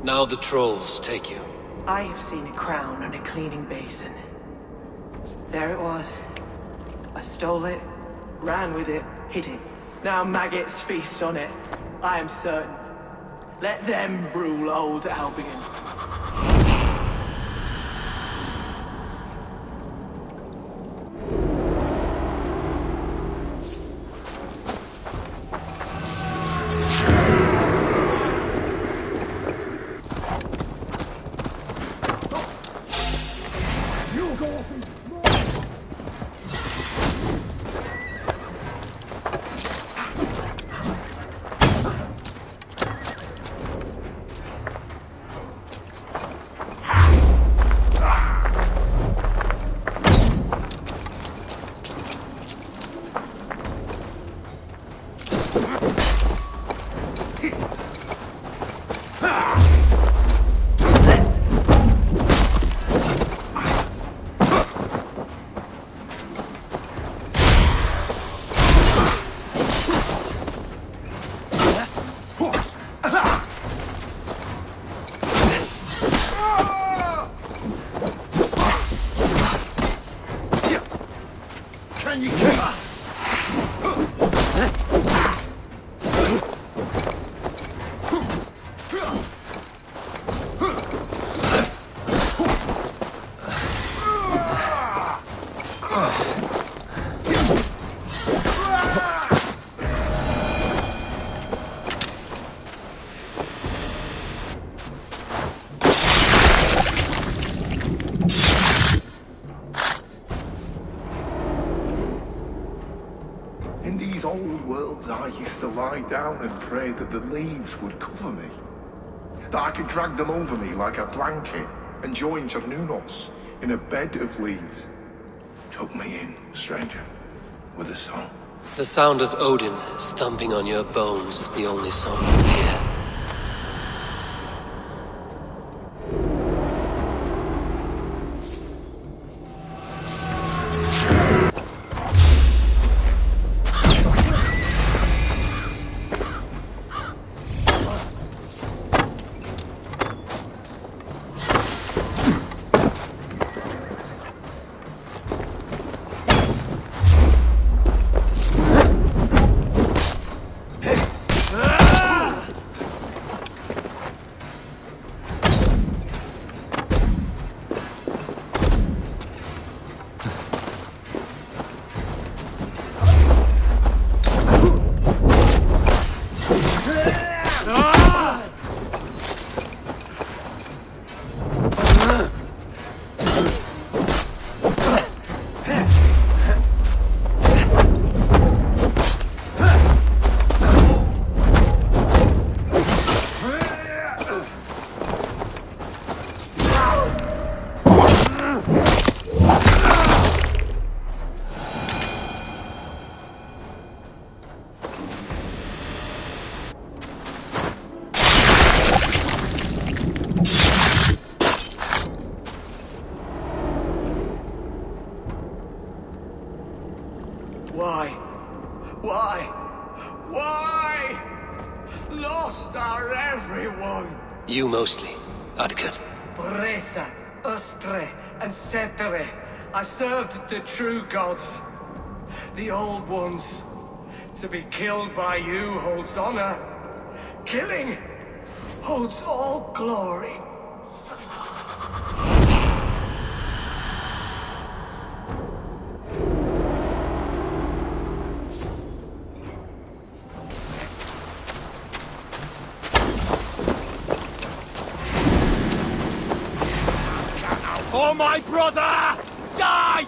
Now the trolls take you. I have seen a crown on a cleaning basin. There it was. I stole it, ran with it, hid it. Now maggots feast on it. I am certain. Let them rule old Albion. In these old worlds, I used to lie down and pray that the leaves would cover me. That I could drag them over me like a blanket and join Cernunos in a bed of leaves. Tuck me in, stranger, with a song. The sound of Odin stomping on your bones is the only song you hear. Why? Why? Why? Lost are everyone. You mostly, Adkut. Bretha, Ustre, and Setere. I served the true gods. The old ones. To be killed by you holds honor. Killing holds all glory. For my brother! Die!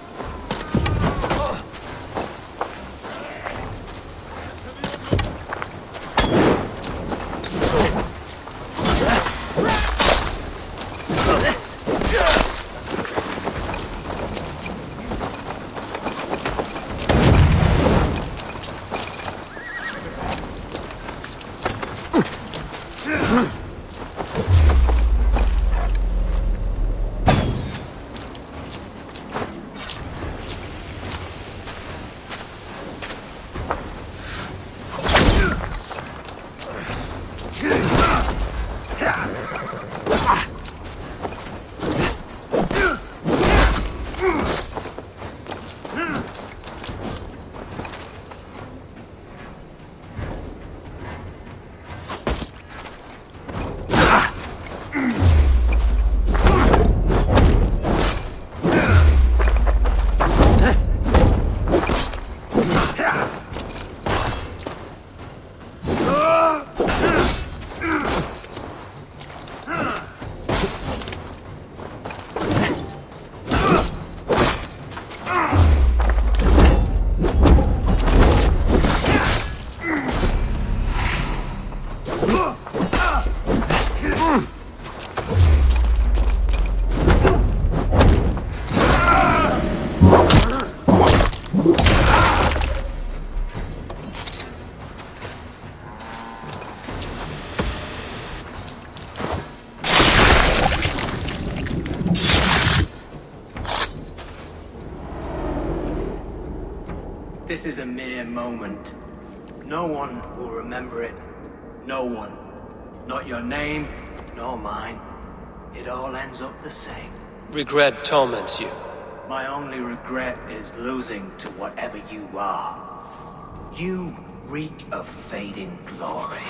This is a mere moment. No one will remember it. No one. Not your name, nor mine. It all ends up the same. Regret torments you. My only regret is losing to whatever you are. You reek of fading glory.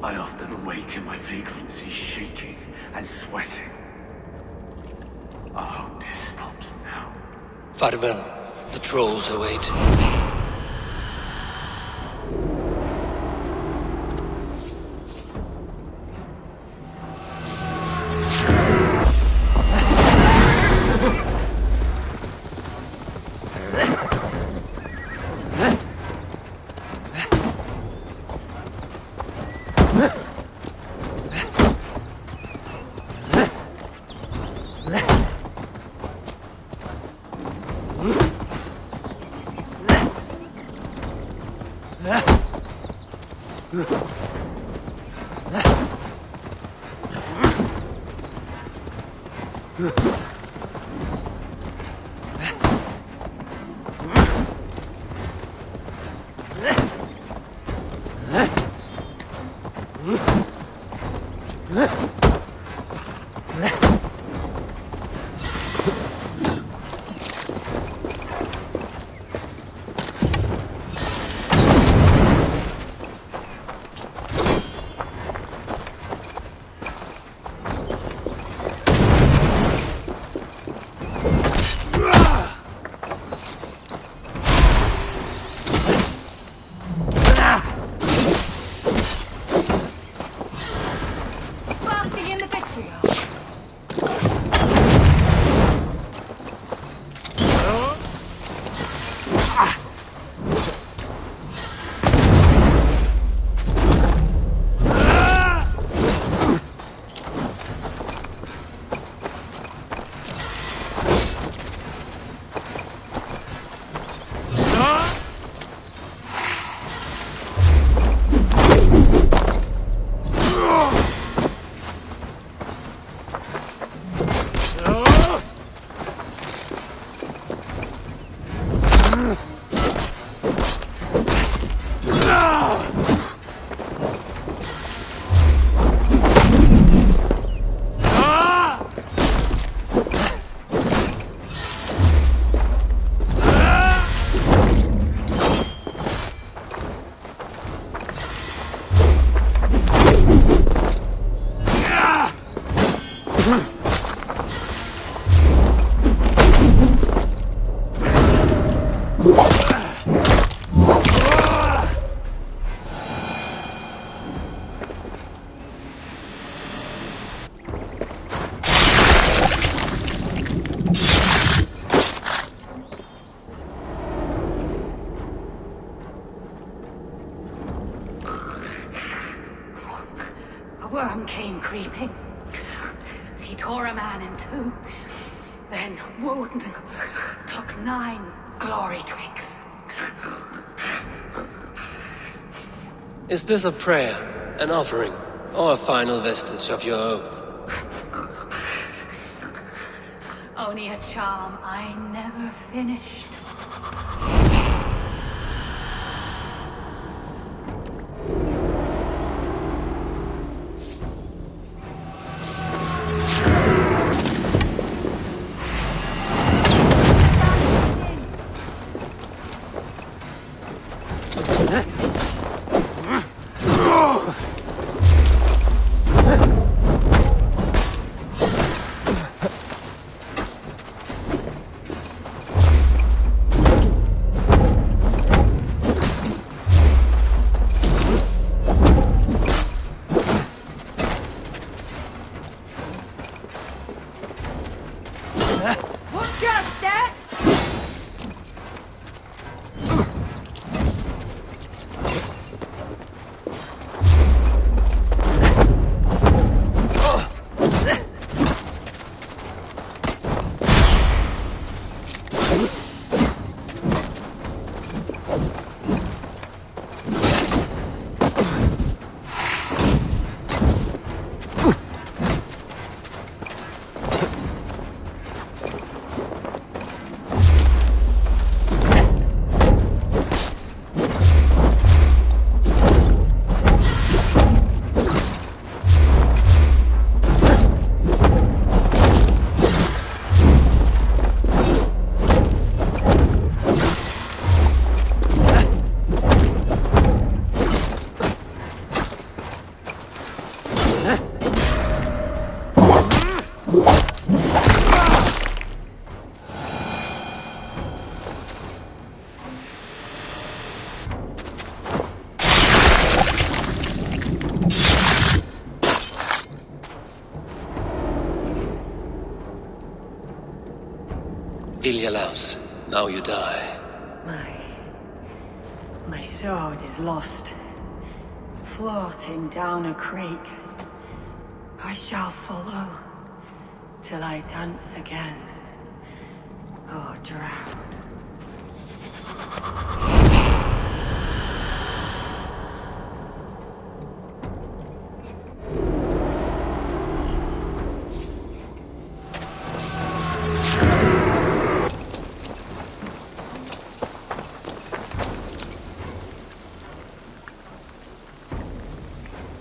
I often awake in my vagrancy, shaking and sweating. I hope this stops now. Farewell. The trolls await. A worm came creeping. He tore a man in two. Then Woden took 9 glory twigs. Is this a prayer, an offering, or a final vestige of your oath? Only a charm I never finished. Laus, now you die. My sword is lost. Floating down a creek. I shall follow till I dance again or drown.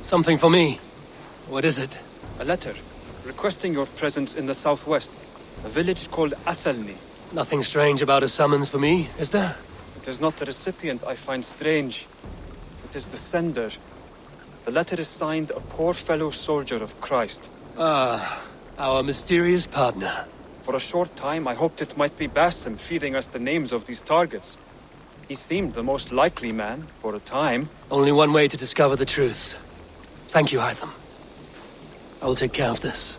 Something for me. What is it? A letter, requesting your presence in the southwest. A village called Athelney. Nothing strange about a summons for me, is there? It is not the recipient I find strange. It is the sender. The letter is signed a poor fellow soldier of Christ. Ah, our mysterious partner. For a short time I hoped it might be Basim feeding us the names of these targets. He seemed the most likely man, for a time. Only one way to discover the truth. Thank you, Hytham. I will take care of this.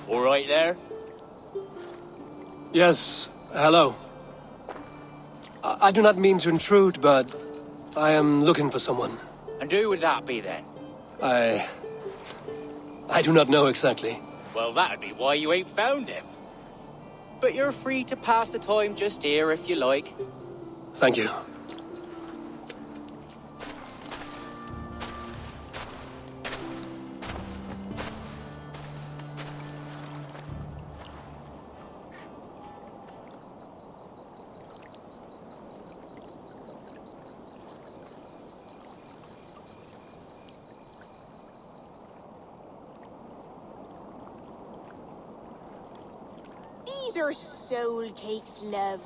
All right there? Yes, hello. I do not mean to intrude, but I am looking for someone. And who would that be then? I do not know exactly. Well, that'd be why you ain't found him. But you're free to pass the time just here if you like. Thank you. These are soul cakes, love.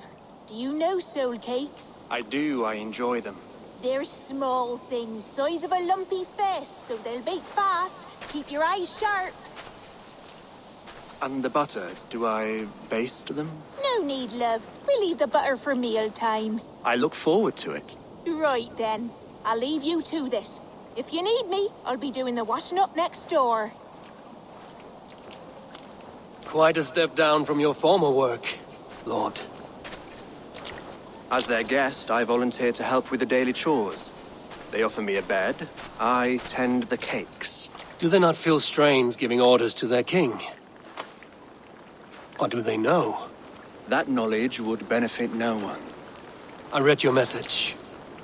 Do you know soul cakes? I do. I enjoy them. They're small things, size of a lumpy fist, so they'll bake fast. Keep your eyes sharp. And the butter, do I baste them? No need, love. We leave the butter for mealtime. I look forward to it. Right then. I'll leave you to this. If you need me, I'll be doing the washing up next door. Quite a step down from your former work, Lord. As their guest, I volunteered to help with the daily chores. They offer me a bed. I tend the cakes. Do they not feel strange giving orders to their king? Or do they know? That knowledge would benefit no one. I read your message.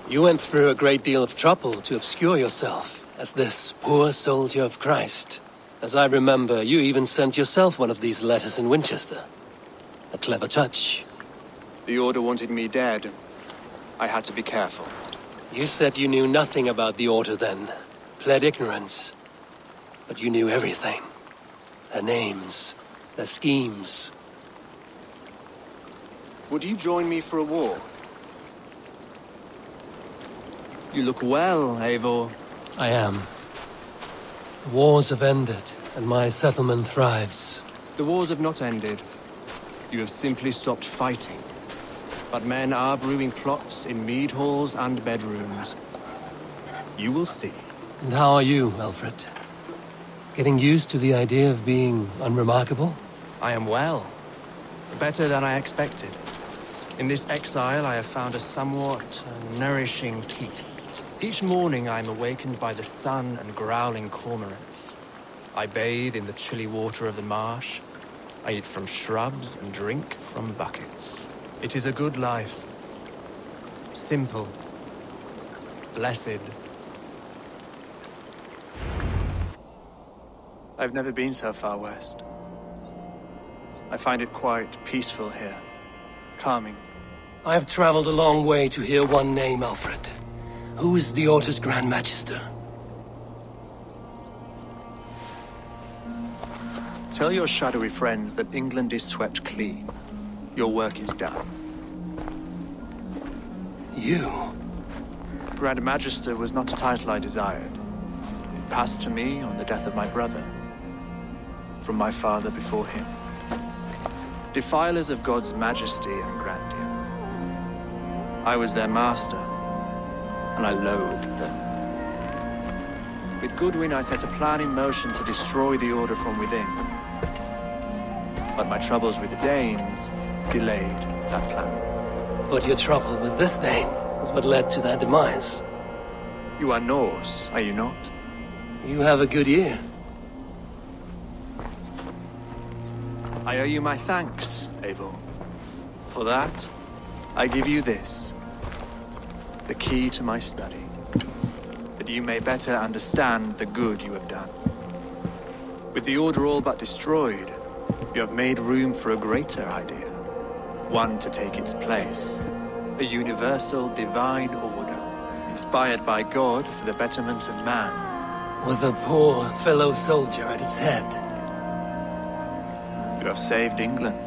You went through a great deal of trouble to obscure yourself as this poor soldier of Christ. As I remember, you even sent yourself one of these letters in Winchester. A clever touch. The Order wanted me dead. I had to be careful. You said you knew nothing about the Order then. Pled ignorance. But you knew everything. Their names, their schemes. Would you join me for a walk? You look well, Eivor. I am. The wars have ended, and my settlement thrives. The wars have not ended. You have simply stopped fighting. But men are brewing plots in mead halls and bedrooms. You will see. And how are you, Alfred? Getting used to the idea of being unremarkable? I am well. Better than I expected. In this exile, I have found a somewhat nourishing peace. Each morning, I am awakened by the sun and growling cormorants. I bathe in the chilly water of the marsh. I eat from shrubs and drink from buckets. It is a good life. Simple. Blessed. I've never been so far west. I find it quite peaceful here. Calming. I've traveled a long way to hear one name, Alfred. Who is the Orta's Grand Magister? Tell your shadowy friends that England is swept clean. Your work is done. You? Grand Magister was not a title I desired. It passed to me on the death of my brother. From my father before him. Defilers of God's majesty and grandeur. I was their master, and I loathed them. With Goodwin, I set a plan in motion to destroy the Order from within. But my troubles with the Danes delayed that plan. But your trouble with this Dane was what led to their demise. You are Norse, are you not? You have a good ear. I owe you my thanks, Eivor. For that, I give you this. The key to my study. That you may better understand the good you have done. With the Order all but destroyed, you have made room for a greater idea. One to take its place. A universal divine order, inspired by God for the betterment of man. With a poor fellow soldier at its head. You have saved England.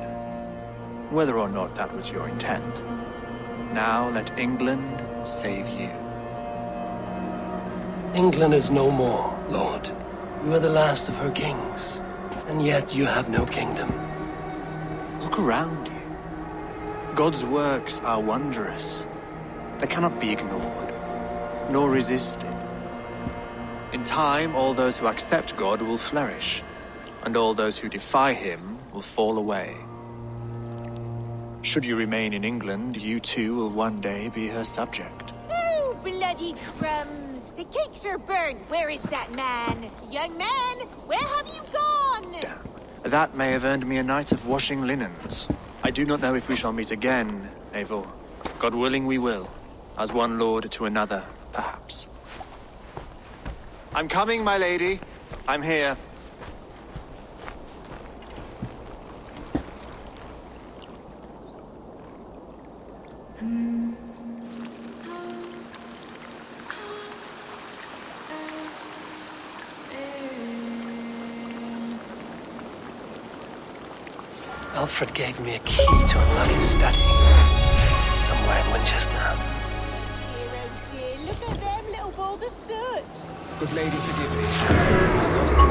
Whether or not that was your intent. Now let England save you. England is no more, Lord. You are the last of her kings. And yet you have no kingdom. Look around you. God's works are wondrous. They cannot be ignored, nor resisted. In time, all those who accept God will flourish, and all those who defy him will fall away. Should you remain in England, you too will one day be her subject. Oh, bloody crumbs! The cakes are burned. Where is that man? Young man, where have you gone? Damn. That may have earned me a night of washing linens. I do not know if we shall meet again, Eivor. God willing, we will. As one lord to another, perhaps. I'm coming, my lady. I'm here. Alfred gave me a key to unlock his study. Somewhere in Winchester. Dear, oh dear, look at them little balls of soot. Good lady, forgive me. I was lost in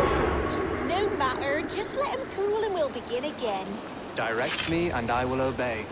thought. No matter, just let him cool and we'll begin again. Direct me and I will obey.